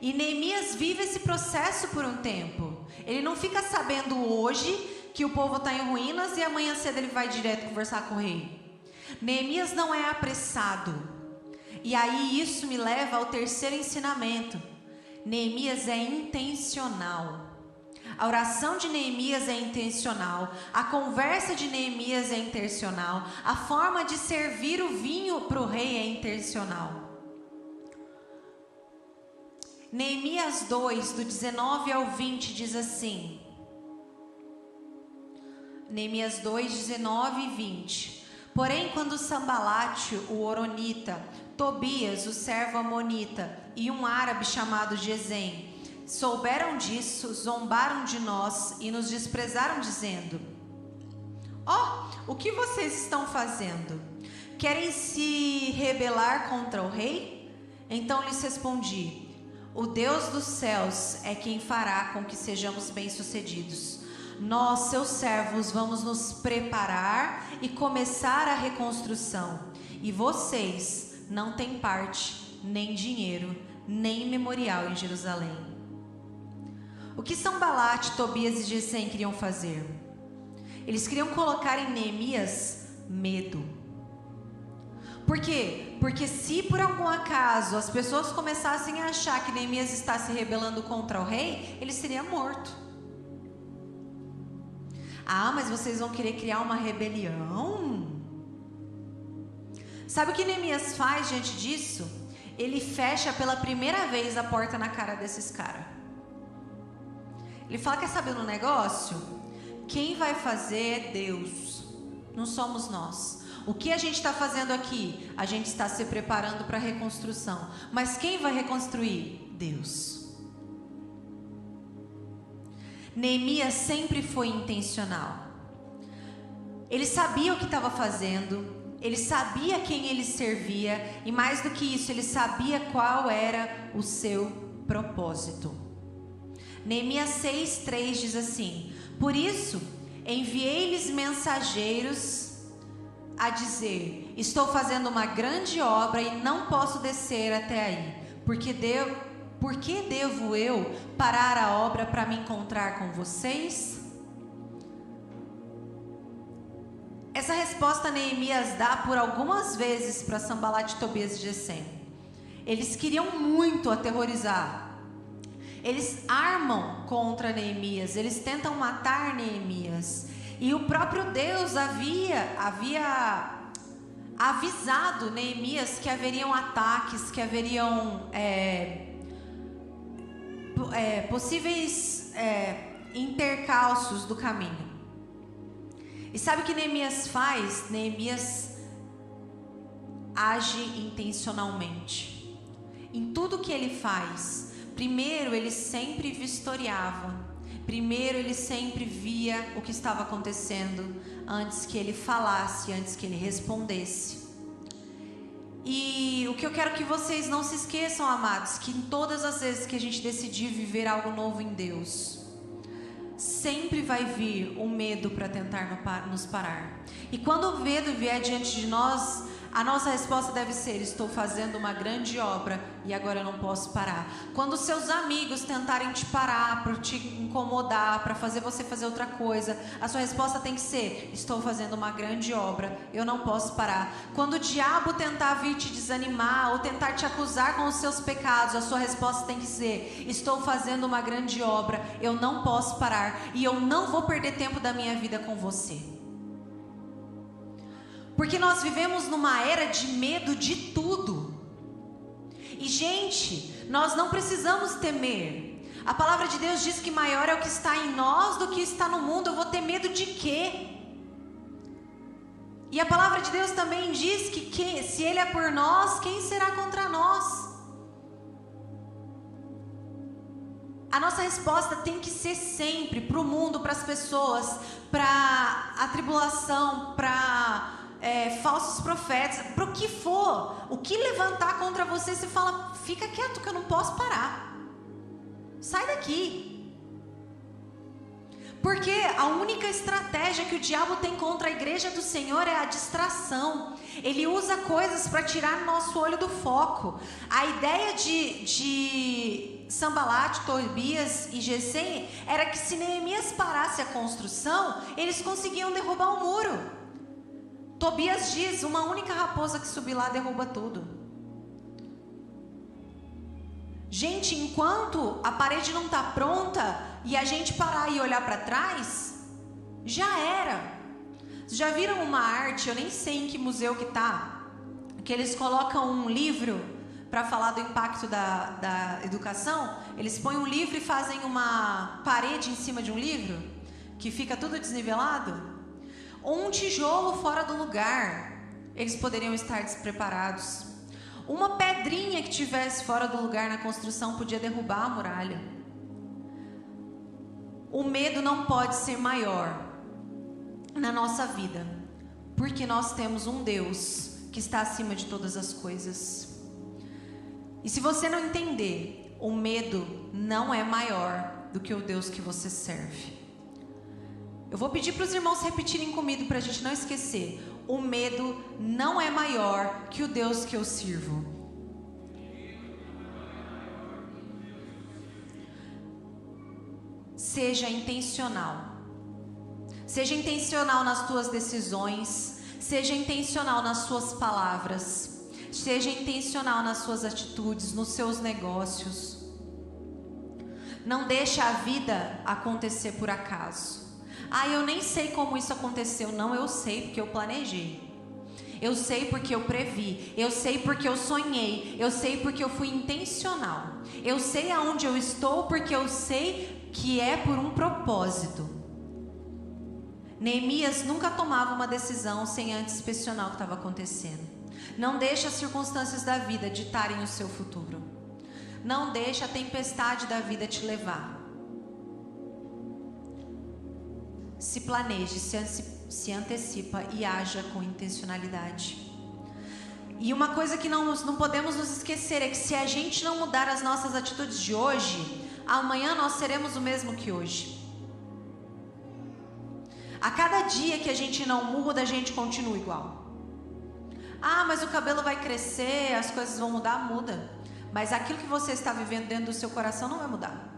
A: E Neemias vive esse processo por um tempo. Ele não fica sabendo hoje que o povo está em ruínas e amanhã cedo ele vai direto conversar com o rei. Neemias não é apressado. E aí isso me leva ao terceiro ensinamento. Neemias é intencional. A oração de Neemias é intencional. A conversa de Neemias é intencional. A forma de servir o vinho para o rei é intencional. Neemias 2, do 19 ao 20, diz assim. Neemias 2, 19 e 20. Porém, quando Sambalate, o horonita, Tobias, o servo amonita, e um árabe chamado Gesem souberam disso, zombaram de nós e nos desprezaram, dizendo: o que vocês estão fazendo? Querem se rebelar contra o rei? Então lhes respondi: o Deus dos céus é quem fará com que sejamos bem-sucedidos. Nós, seus servos, vamos nos preparar e começar a reconstrução. E vocês não têm parte, nem dinheiro, nem memorial em Jerusalém. O que Sambalate, Tobias e Gesem queriam fazer? Eles queriam colocar em Neemias medo. Por quê? Porque se por algum acaso as pessoas começassem a achar que Neemias está se rebelando contra o rei, ele seria morto. Ah, mas vocês vão querer criar uma rebelião? Sabe o que Neemias faz diante disso? Ele fecha pela primeira vez a porta na cara desses caras. Ele fala: quer saber no negócio? Quem vai fazer é Deus, não somos nós. O que a gente está fazendo aqui? A gente está se preparando para a reconstrução. Mas quem vai reconstruir? Deus. Neemias sempre foi intencional. Ele sabia o que estava fazendo, ele sabia quem ele servia, e mais do que isso, ele sabia qual era o seu propósito. Neemias 6:3 diz assim: por isso enviei-lhes mensageiros a dizer: estou fazendo uma grande obra e não posso descer até aí, por que devo eu parar a obra para me encontrar com vocês? Essa resposta Neemias dá por algumas vezes para Sambalate, Tobias e Gesem. Eles queriam muito aterrorizar. Eles armam contra Neemias, eles tentam matar Neemias. E o próprio Deus havia avisado Neemias que haveriam ataques, que haveriam possíveis intercalços do caminho. E sabe o que Neemias faz? Neemias age intencionalmente. Em tudo que ele faz, primeiro ele sempre vistoriava. Primeiro ele sempre via o que estava acontecendo antes que ele falasse, antes que ele respondesse. E o que eu quero que vocês não se esqueçam, amados, que em todas as vezes que a gente decidir viver algo novo em Deus, sempre vai vir o medo para tentar nos parar. E quando o medo vier diante de nós, a nossa resposta deve ser: estou fazendo uma grande obra e agora eu não posso parar. Quando seus amigos tentarem te parar, para te incomodar, para fazer você fazer outra coisa, a sua resposta tem que ser: estou fazendo uma grande obra, eu não posso parar. Quando o diabo tentar vir te desanimar ou tentar te acusar com os seus pecados, a sua resposta tem que ser: estou fazendo uma grande obra, eu não posso parar e eu não vou perder tempo da minha vida com você. Porque nós vivemos numa era de medo de tudo. E gente, nós não precisamos temer. A palavra de Deus diz que maior é o que está em nós do que está no mundo. Eu vou ter medo de quê? E a palavra de Deus também diz que se Ele é por nós, quem será contra nós? A nossa resposta tem que ser sempre para o mundo, para as pessoas, para a tribulação, para falsos profetas, para o que for, o que levantar contra você, você fala: fica quieto que eu não posso parar, sai daqui. Porque a única estratégia que o diabo tem contra a igreja do Senhor é a distração. Ele usa coisas para tirar nosso olho do foco. A ideia de Sanbalat, Tobias e Gesem era que se Neemias parasse a construção, eles conseguiam derrubar o muro. Tobias diz: uma única raposa que subir lá derruba tudo. Gente, enquanto a parede não está pronta e a gente parar e olhar para trás, já era. Vocês já viram uma arte, eu nem sei em que museu que está, que eles colocam um livro para falar do impacto da educação? Eles põem um livro e fazem uma parede em cima de um livro, que fica tudo desnivelado. Ou um tijolo fora do lugar, eles poderiam estar despreparados. Uma pedrinha que tivesse fora do lugar na construção podia derrubar a muralha. O medo não pode ser maior na nossa vida, porque nós temos um Deus que está acima de todas as coisas. E se você não entender, o medo não é maior do que o Deus que você serve. Eu vou pedir para os irmãos repetirem comigo para a gente não esquecer. O medo não é maior que o Deus que eu sirvo. Seja intencional. Seja intencional nas tuas decisões. Seja intencional nas suas palavras. Seja intencional nas suas atitudes, nos seus negócios. Não deixe a vida acontecer por acaso. Ah, eu nem sei como isso aconteceu. Não, eu sei porque eu planejei. Eu sei porque eu previ. Eu sei porque eu sonhei. Eu sei porque eu fui intencional. Eu sei aonde eu estou porque eu sei que é por um propósito. Neemias nunca tomava uma decisão sem antes inspecionar o que estava acontecendo. Não deixe as circunstâncias da vida ditarem o seu futuro. Não deixe a tempestade da vida te levar. Se planeje, se antecipa e haja com intencionalidade. E uma coisa que não podemos nos esquecer é que se a gente não mudar as nossas atitudes de hoje, amanhã nós seremos o mesmo que hoje. A cada dia que a gente não muda, a gente continua igual. Ah, mas o cabelo vai crescer, as coisas vão mudar, muda. Mas aquilo que você está vivendo dentro do seu coração não vai mudar.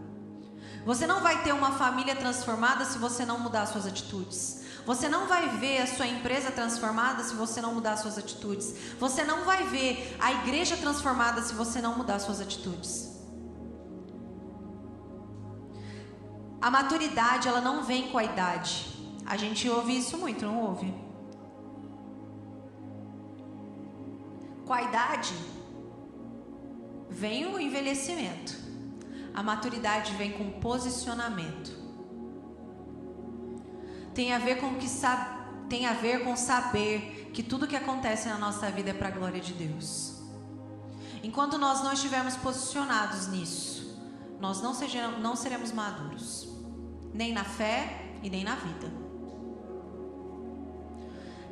A: Você não vai ter uma família transformada se você não mudar suas atitudes. Você não vai ver a sua empresa transformada se você não mudar suas atitudes. Você não vai ver a igreja transformada se você não mudar suas atitudes. A maturidade, ela não vem com a idade. A gente ouve isso muito, não ouve? Com a idade vem o envelhecimento. A maturidade vem com posicionamento. Tem a ver com saber que tudo que acontece na nossa vida é para a glória de Deus. Enquanto nós não estivermos posicionados nisso, nós não seremos maduros, nem na fé e nem na vida.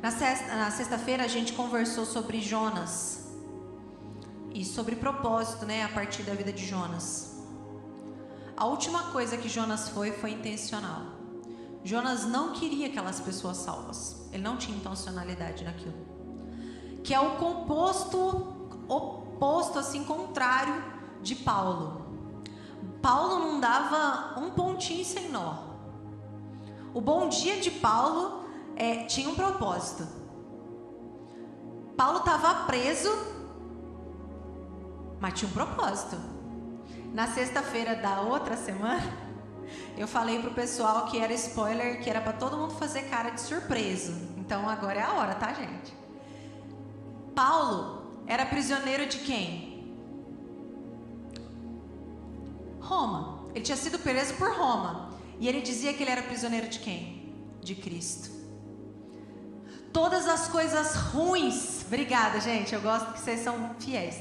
A: Na sexta-feira a gente conversou sobre Jonas e sobre propósito, a partir da vida de Jonas. A última coisa que Jonas foi intencional. Jonas não queria aquelas pessoas salvas. Ele não tinha intencionalidade naquilo. Que é o oposto, assim, contrário de Paulo. Paulo não dava um pontinho sem nó. O bom dia de Paulo tinha um propósito. Paulo estava preso, mas tinha um propósito. Na sexta-feira da outra semana, eu falei pro pessoal que era spoiler, que era para todo mundo fazer cara de surpreso. Então agora é a hora, tá, gente? Paulo era prisioneiro de quem? Roma. Ele tinha sido preso por Roma. E ele dizia que ele era prisioneiro de quem? De Cristo. Todas as coisas ruins, obrigada, gente, eu gosto que vocês são fiéis.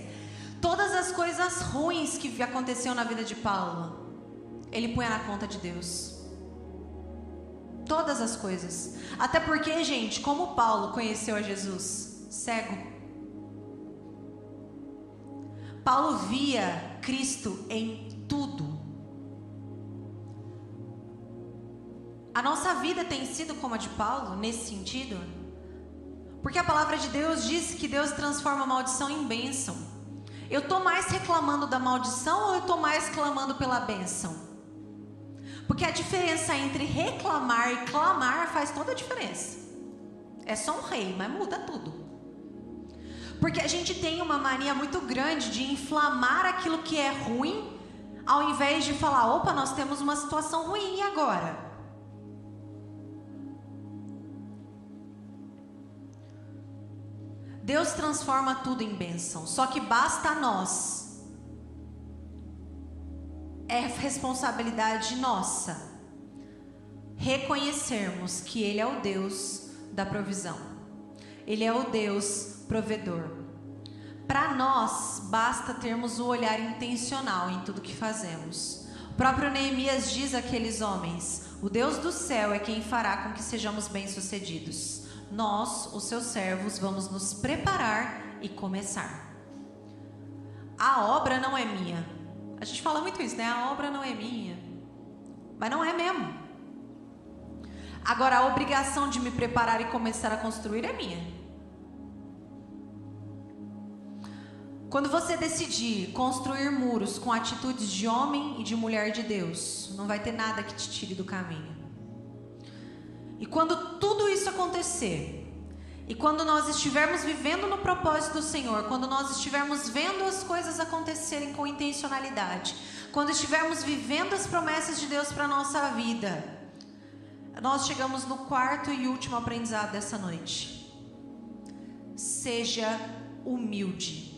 A: Todas as coisas ruins que aconteciam na vida de Paulo, ele punha na conta de Deus. Todas as coisas. Até porque, gente, como Paulo conheceu a Jesus? Cego. Paulo via Cristo em tudo. A nossa vida tem sido como a de Paulo, nesse sentido? Porque a palavra de Deus diz que Deus transforma a maldição em bênção. Eu estou mais reclamando da maldição ou eu estou mais clamando pela bênção? Porque a diferença entre reclamar e clamar faz toda a diferença. É só um rei, mas muda tudo. Porque a gente tem uma mania muito grande de inflamar aquilo que é ruim, ao invés de falar, opa, nós temos uma situação ruim, e agora? Deus transforma tudo em bênção, só que basta a nós. É responsabilidade nossa reconhecermos que Ele é o Deus da provisão. Ele é o Deus provedor. Para nós, basta termos o olhar intencional em tudo que fazemos. O próprio Neemias diz àqueles homens: o Deus do céu é quem fará com que sejamos bem-sucedidos. Nós, os seus servos, vamos nos preparar e começar. A obra não é minha. A gente fala muito isso, A obra não é minha. Mas não é mesmo. Agora, a obrigação de me preparar e começar a construir é minha. Quando você decidir construir muros com atitudes de homem e de mulher de Deus, não vai ter nada que te tire do caminho. E quando tudo isso acontecer, e quando nós estivermos vivendo no propósito do Senhor, quando nós estivermos vendo as coisas acontecerem com intencionalidade, quando estivermos vivendo as promessas de Deus para a nossa vida, nós chegamos no quarto e último aprendizado dessa noite. Seja humilde.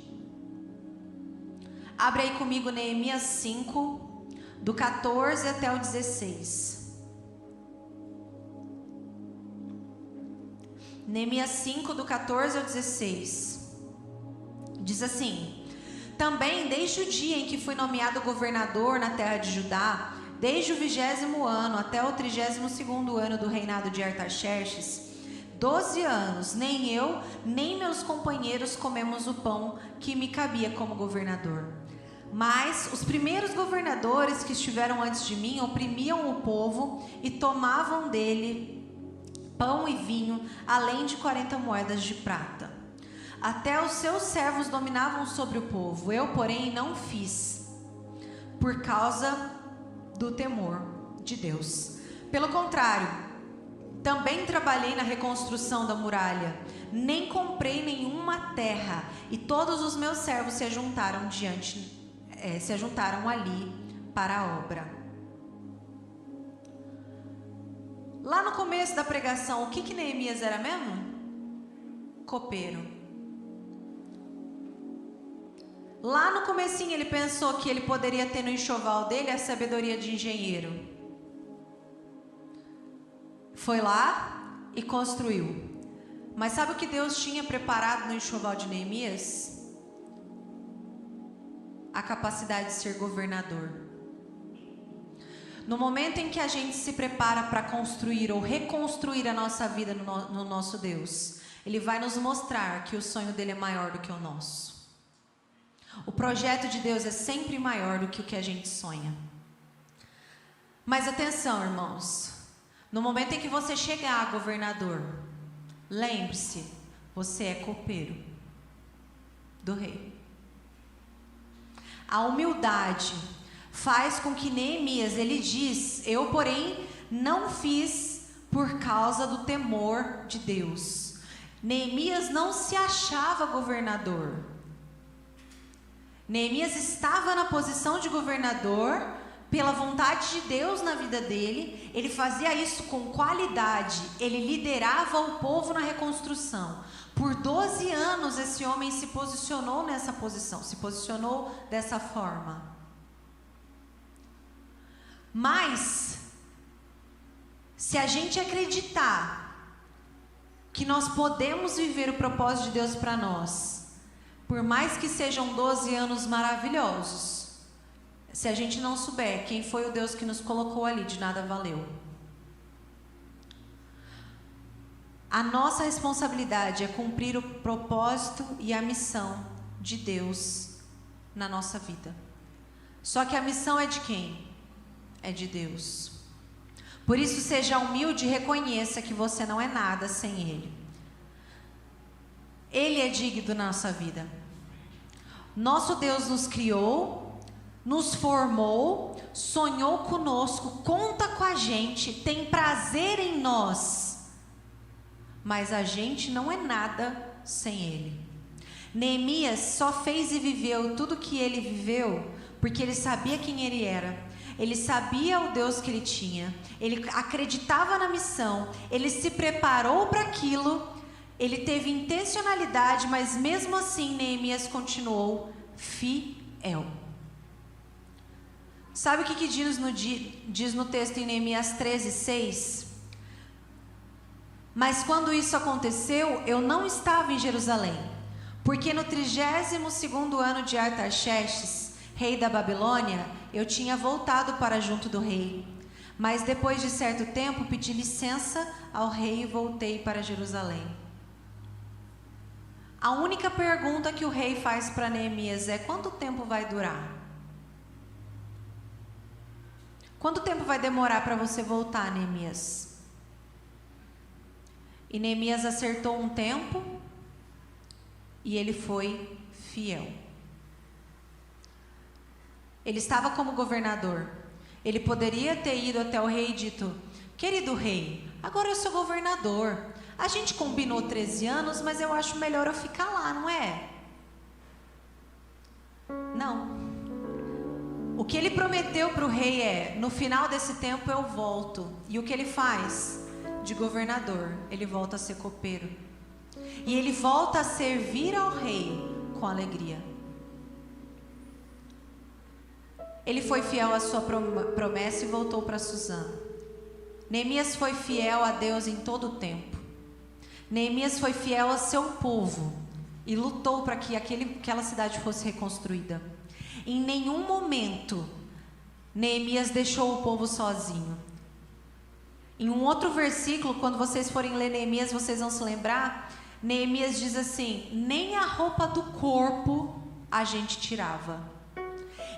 A: Abre aí comigo Neemias 5, do 14 até o 16. Neemias 5, do 14 ao 16. Diz assim: também desde o dia em que fui nomeado governador na terra de Judá, desde o 20º ano até o 32º ano do reinado de Artaxerxes, 12 anos, nem eu, nem meus companheiros comemos o pão que me cabia como governador. Mas os primeiros governadores que estiveram antes de mim oprimiam o povo e tomavam dele pão e vinho, além de 40 moedas de prata. Até os seus servos dominavam sobre o povo. Eu, porém, não fiz, por causa do temor de Deus. Pelo contrário, também trabalhei na reconstrução da muralha. Nem comprei nenhuma terra, e todos os meus servos se juntaram ali para a obra. Lá no começo da pregação, o que Neemias era mesmo? Copeiro. Lá no comecinho ele pensou que ele poderia ter no enxoval dele a sabedoria de engenheiro. Foi lá e construiu. Mas sabe o que Deus tinha preparado no enxoval de Neemias? A capacidade de ser governador. No momento em que a gente se prepara para construir ou reconstruir a nossa vida no nosso Deus, Ele vai nos mostrar que o sonho dele é maior do que o nosso. O projeto de Deus é sempre maior do que o que a gente sonha. Mas atenção, irmãos. No momento em que você chegar a governador, lembre-se, você é copeiro do rei. A humildade faz com que Neemias, ele diz: eu, porém, não fiz por causa do temor de Deus. Neemias não se achava governador. Neemias estava na posição de governador pela vontade de Deus na vida dele. Ele fazia isso com qualidade. Ele liderava o povo na reconstrução. Por 12 anos esse homem se posicionou nessa posição, se posicionou dessa forma. Mas, se a gente acreditar que nós podemos viver o propósito de Deus para nós, por mais que sejam 12 anos maravilhosos, se a gente não souber quem foi o Deus que nos colocou ali, de nada valeu. A nossa responsabilidade é cumprir o propósito e a missão de Deus na nossa vida. Só que a missão é de quem? É de Deus. Por isso, seja humilde e reconheça que você não é nada sem Ele. Ele é digno da nossa vida. Nosso Deus nos criou, nos formou, sonhou conosco, conta com a gente, tem prazer em nós. Mas a gente não é nada sem Ele. Neemias só fez e viveu tudo que ele viveu porque ele sabia quem ele era. Ele sabia o Deus que ele tinha. Ele acreditava na missão. Ele se preparou para aquilo. Ele teve intencionalidade, mas mesmo assim Neemias continuou fiel. Sabe o que diz no texto em Neemias 13:6? Mas quando isso aconteceu, eu não estava em Jerusalém, porque no 32º ano de Artaxerxes, rei da Babilônia, eu tinha voltado para junto do rei. Mas depois de certo tempo, pedi licença ao rei e voltei para Jerusalém. A única pergunta que o rei faz para Neemias é: quanto tempo vai durar? Quanto tempo vai demorar para você voltar, Neemias? E Neemias acertou um tempo e ele foi fiel. Ele estava como governador. Ele poderia ter ido até o rei e dito: querido rei, agora eu sou governador. A gente combinou 13 anos, mas eu acho melhor eu ficar lá, não é? Não. O que ele prometeu para o rei é: no final desse tempo eu volto. E o que ele faz? De governador, ele volta a ser copeiro. E ele volta a servir ao rei com alegria. Ele foi fiel à sua promessa e voltou para Suzã. Neemias foi fiel a Deus em todo o tempo. Neemias foi fiel a seu povo e lutou para que aquela cidade fosse reconstruída. Em nenhum momento Neemias deixou o povo sozinho. Em um outro versículo, quando vocês forem ler Neemias, vocês vão se lembrar. Neemias diz assim: nem a roupa do corpo a gente tirava.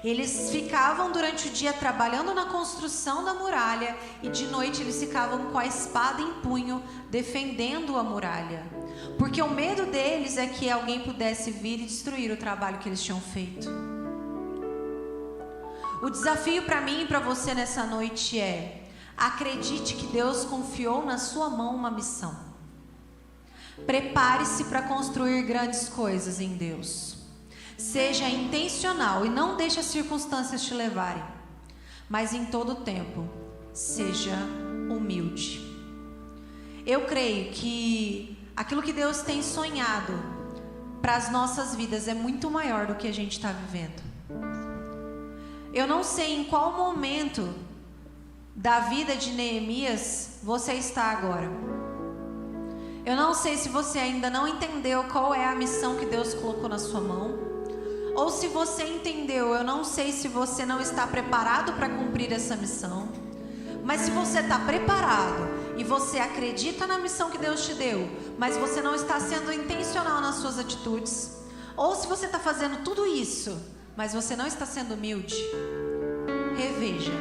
A: Eles ficavam durante o dia trabalhando na construção da muralha e de noite eles ficavam com a espada em punho defendendo a muralha, porque o medo deles é que alguém pudesse vir e destruir o trabalho que eles tinham feito. O desafio para mim e para você nessa noite é: acredite que Deus confiou na sua mão uma missão. Prepare-se para construir grandes coisas em Deus. Seja intencional e não deixe as circunstâncias te levarem. Mas em todo tempo, seja humilde. Eu creio que aquilo que Deus tem sonhado para as nossas vidas é muito maior do que a gente está vivendo. Eu não sei em qual momento da vida de Neemias você está agora. Eu não sei se você ainda não entendeu qual é a missão que Deus colocou na sua mão. Ou se você entendeu, eu não sei se você não está preparado para cumprir essa missão. Mas se você está preparado e você acredita na missão que Deus te deu, mas você não está sendo intencional nas suas atitudes, ou se você está fazendo tudo isso, mas você não está sendo humilde, reveja.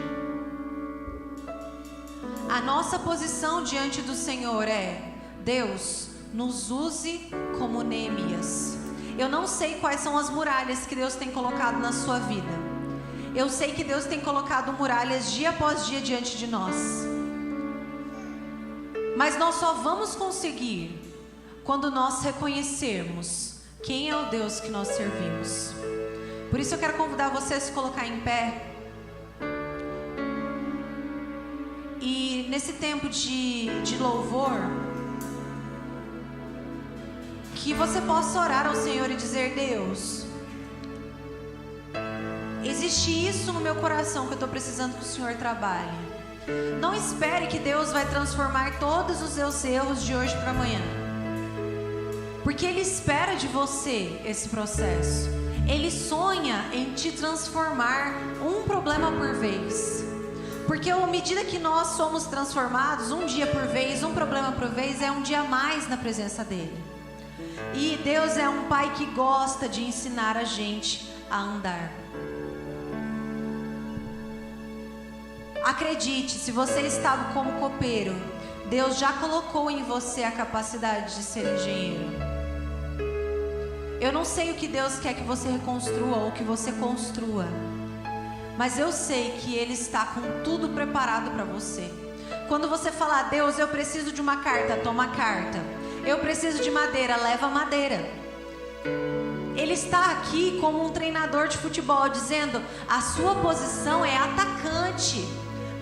A: A nossa posição diante do Senhor é: Deus, nos use como Neemias. Eu não sei quais são as muralhas que Deus tem colocado na sua vida. Eu sei que Deus tem colocado muralhas dia após dia diante de nós. Mas nós só vamos conseguir quando nós reconhecermos quem é o Deus que nós servimos. Por isso eu quero convidar você a se colocar em pé. E nesse tempo de louvor, que você possa orar ao Senhor e dizer: Deus, existe isso no meu coração que eu estou precisando que o Senhor trabalhe. Não espere que Deus vai transformar todos os seus erros de hoje para amanhã, porque Ele espera de você esse processo. Ele sonha em te transformar um problema por vez. Porque à medida que nós somos transformados, um dia por vez, um problema por vez, é um dia a mais na presença dEle. E Deus é um Pai que gosta de ensinar a gente a andar. Acredite, se você estava como copeiro, Deus já colocou em você a capacidade de ser engenheiro. Eu não sei o que Deus quer que você reconstrua ou que você construa, mas eu sei que Ele está com tudo preparado para você. Quando você falar: Deus, eu preciso de uma carta, toma a carta. Eu preciso de madeira, leva a madeira. Ele está aqui como um treinador de futebol, dizendo: a sua posição é atacante.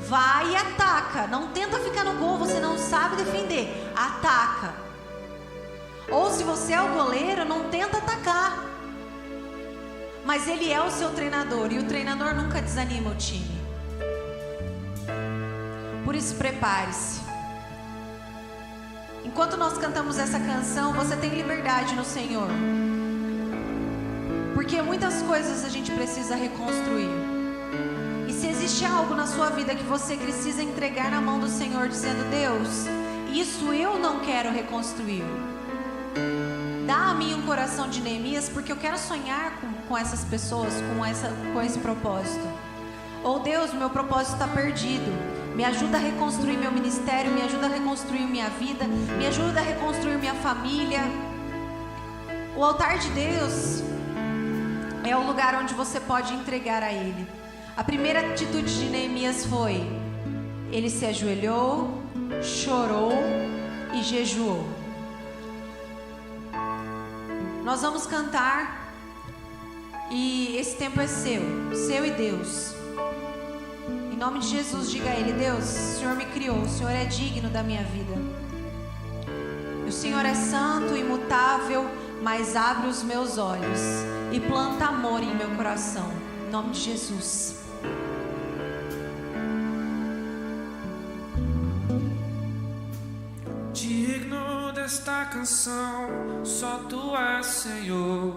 A: Vai e ataca. Não tenta ficar no gol, você não sabe defender. Ataca. Ou se você é o goleiro, não tenta atacar. Mas Ele é o seu treinador, e o treinador nunca desanima o time. Por isso, prepare-se. Enquanto nós cantamos essa canção, você tem liberdade no Senhor. Porque muitas coisas a gente precisa reconstruir. E se existe algo na sua vida que você precisa entregar na mão do Senhor, dizendo: Deus, isso eu não quero reconstruir. Dá a mim um coração de Neemias, porque eu quero sonhar com essas pessoas, com esse propósito. Ou Deus, meu propósito está perdido. Me ajuda a reconstruir meu ministério, me ajuda a reconstruir minha vida, me ajuda a reconstruir minha família. O altar de Deus é o lugar onde você pode entregar a Ele. A primeira atitude de Neemias foi: ele se ajoelhou, chorou e jejuou. Nós vamos cantar e esse tempo é seu e Deus. Em nome de Jesus, diga a Ele: Deus, o Senhor me criou, o Senhor é digno da minha vida. O Senhor é santo, imutável, mas abre os meus olhos e planta amor em meu coração. Em nome de Jesus.
B: Digno desta canção, só Tu és, Senhor.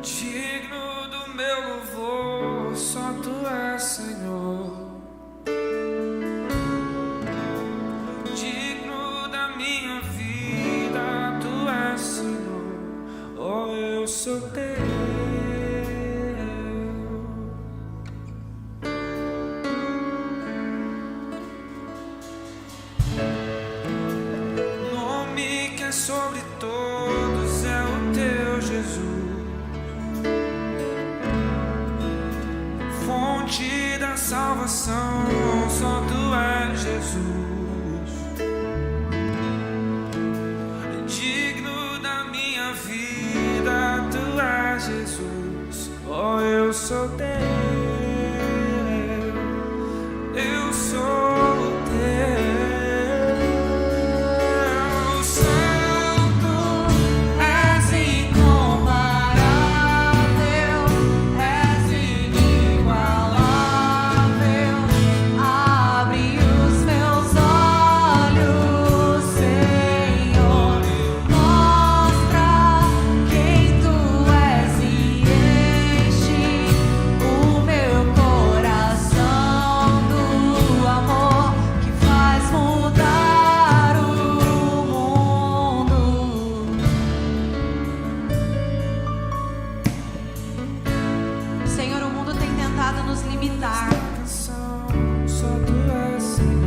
B: Digno do meu louvor, só Tu és, Senhor. Digno da minha vida, Tu és, Senhor. Oh, eu sou Teu. Sobre todos é o Teu Jesus, fonte da salvação, só Tu és Jesus. Digno da minha vida, Tu és Jesus. Oh, eu sou Teu, eu sou Teu.
A: tentado nos limitar.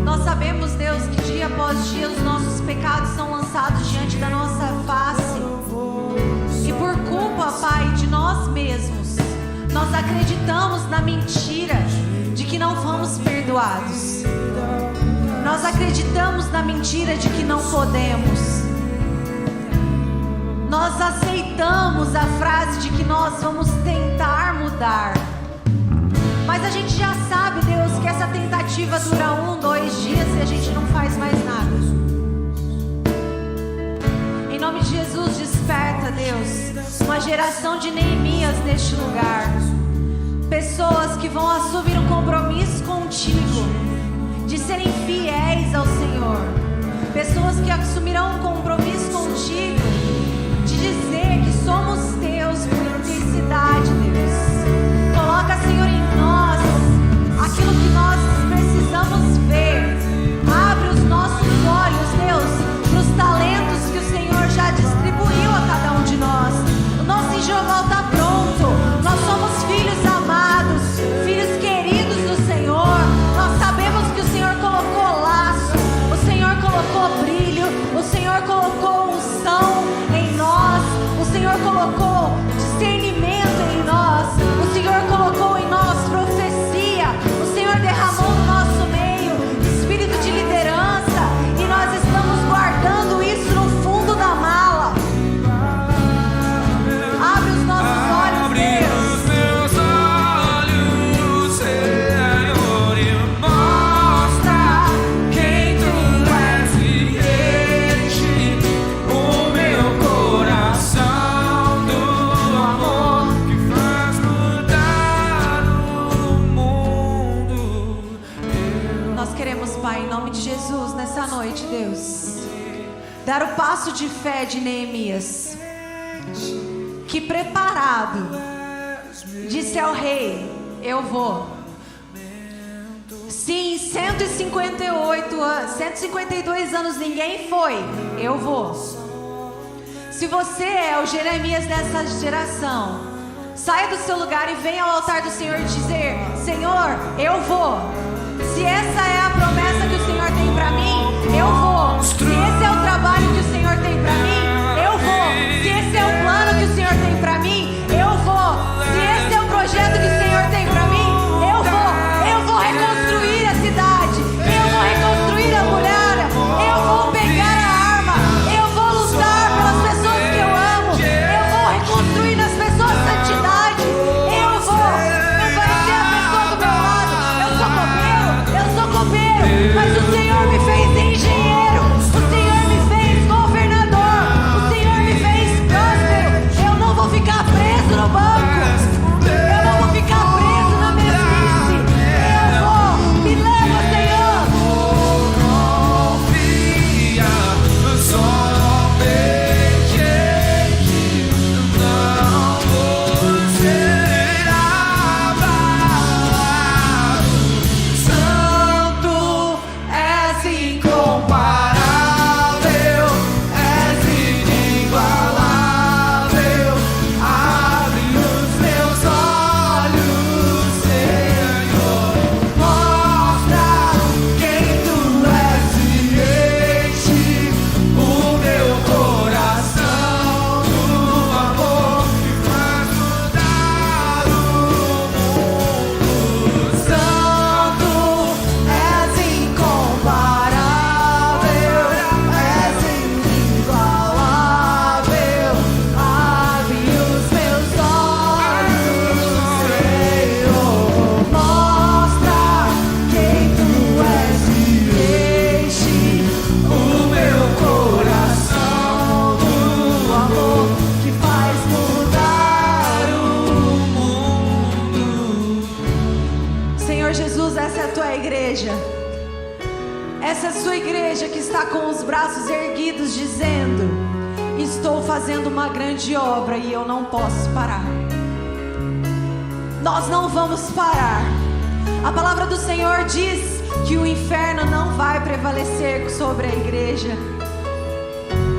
A: Nós sabemos, Deus, que dia após dia os nossos pecados são lançados diante da nossa face. E por culpa, Pai, de nós mesmos, nós acreditamos na mentira de que não fomos perdoados. Nós acreditamos na mentira de que não podemos. Nós aceitamos a frase de que nós vamos tentar mudar. Mas a gente já sabe, Deus, que essa tentativa dura 1, 2 dias e a gente não faz mais nada. Em nome de Jesus, desperta, Deus, uma geração de Neemias neste lugar. Pessoas que vão assumir um compromisso contigo, de serem fiéis ao Senhor. Pessoas que assumirão um compromisso contigo, de dizer que somos teus por intensidade, Deus. Coloca, Senhor, em nós aquilo que nós precisamos ver. Abre os nossos olhos, Deus, para os talentos que o Senhor já distribuiu a cada um de nós. O nosso enxoval está pronto. Nós somos filhos amados, filhos queridos do Senhor. Nós sabemos que o Senhor colocou laço, o Senhor colocou brilho, o Senhor colocou unção em nós, o Senhor colocou discernimento em nós, o Senhor colocou em nós profecia, o Senhor derramou no nosso meio espírito de liderança, e nós estamos guardando isso no fundo da mala. Abre os nossos olhos, Deus. Nessa noite, Deus, dar o passo de fé de Neemias, que preparado disse ao rei: eu vou. Sim, 152 anos ninguém foi, eu vou. Se você é o Jeremias dessa geração, saia do seu lugar e venha ao altar do Senhor dizer: Senhor, eu vou. Se essa é a promessa que o Senhor tem para mim, eu vou. Se esse é o trabalho que o Senhor tem para mim, eu vou. Se esse é o plano que o Senhor tem para mim, eu vou. Se esse é o projeto que o Senhor tem para mim, eu vou. Eu vou reconstruir a cidade, eu vou reconstruir a muralha, eu vou pegar a arma, eu vou lutar pelas pessoas que eu amo, eu vou reconstruir nas pessoas santidade, eu vou. Não vai ser a pessoa do meu lado, eu sou copeiro, mas o Senhor me fez engenheiro, o Senhor me fez governador, o Senhor me fez próspero. Eu não vou ficar preso no banco, eu não vou ficar preso na mesmice, eu vou. Me leva, Senhor.
B: Confia somente em ti, não vou ser abalado. Santo és incomparável, és inigualável. Abre os meus olhos, Senhor. Mostra quem tu és e enche o meu coração do amor que faz mudar o mundo. Santo és incomparável, és inigualável. Abre os meus olhos, Senhor. Mostra quem tu és e enche o meu coração do amor que faz mudar o mundo.
A: Senhor Jesus, essa é a tua igreja. Essa é a sua igreja que está com os braços erguidos dizendo: estou fazendo uma grande obra e eu não posso parar. Nós não vamos parar. A palavra do Senhor diz que o inferno não vai prevalecer sobre a igreja.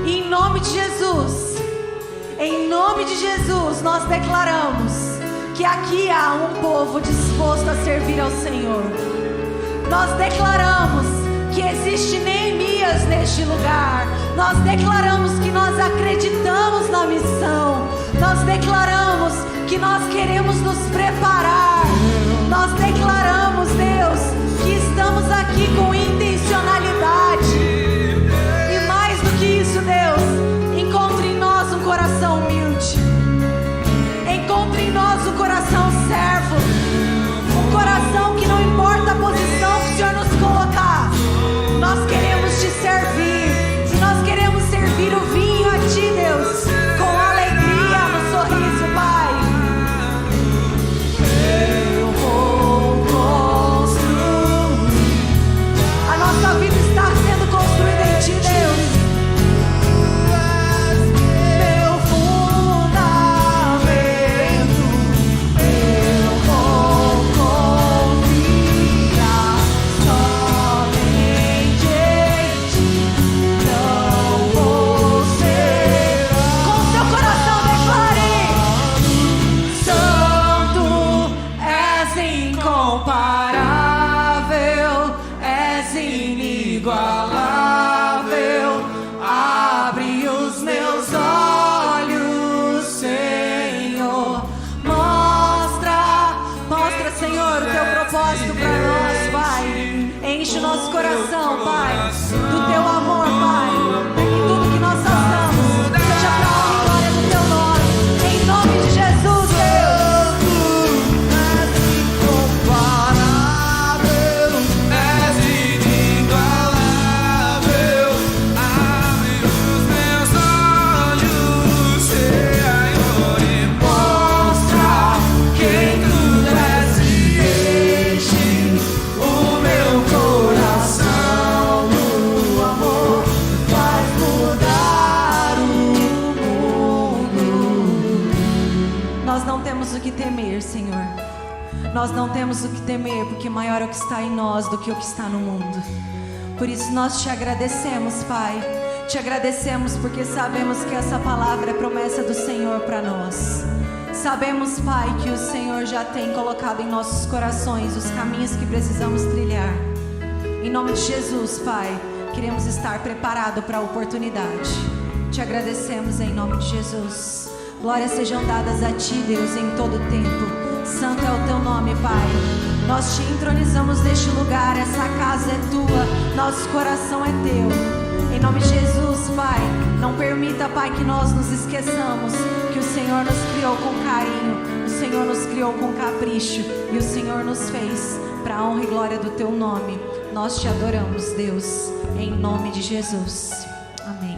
A: E em nome de Jesus, nós declaramos que aqui há um povo disposto a servir ao Senhor. Nós declaramos que existe Neemias neste lugar. Nós declaramos que nós acreditamos na missão. Nós declaramos que nós queremos nos preparar. Nós declaramos, Deus, que estamos aqui com intencionalidade. E mais do que isso, Deus, encontre em nós um coração humilde. Encontre em nós um coração servo. Um coração que não importa a posição que o Senhor nos colocar, nós queremos te servir. E nós queremos servir o vinho a ti, Deus, com alegria no sorriso, Pai. Eu vou construir. A nossa vida está sendo construída em ti, Deus. Meu fundamento, eu vou confiar somente em ti. Não vou ser. Com seu coração declare: Santo, és incomparável, és inigualável. Abre os meus olhos, Senhor. Mostra, Senhor, o teu propósito para nós, Pai. Enche o nosso coração, Pai, do teu amor, Pai. Para que tudo que nós façamos seja para a honra e glória do teu nome. Em nome de Jesus, Deus. Temer, Senhor. Nós não temos o que temer, porque maior é o que está em nós do que o que está no mundo. Por isso nós te agradecemos, Pai. Te agradecemos porque sabemos que essa palavra é promessa do Senhor para nós. Sabemos, Pai, que o Senhor já tem colocado em nossos corações os caminhos que precisamos trilhar. Em nome de Jesus, Pai, queremos estar preparados para a oportunidade. Te agradecemos em nome de Jesus. Glórias sejam dadas a ti, Deus, em todo o tempo. Santo é o teu nome, Pai. Nós te entronizamos neste lugar. Essa casa é tua, nosso coração é teu. Em nome de Jesus, Pai, não permita, Pai, que nós nos esqueçamos que o Senhor nos criou com carinho, o Senhor nos criou com capricho e o Senhor nos fez para a honra e glória do teu nome. Nós te adoramos, Deus, em nome de Jesus. Amém.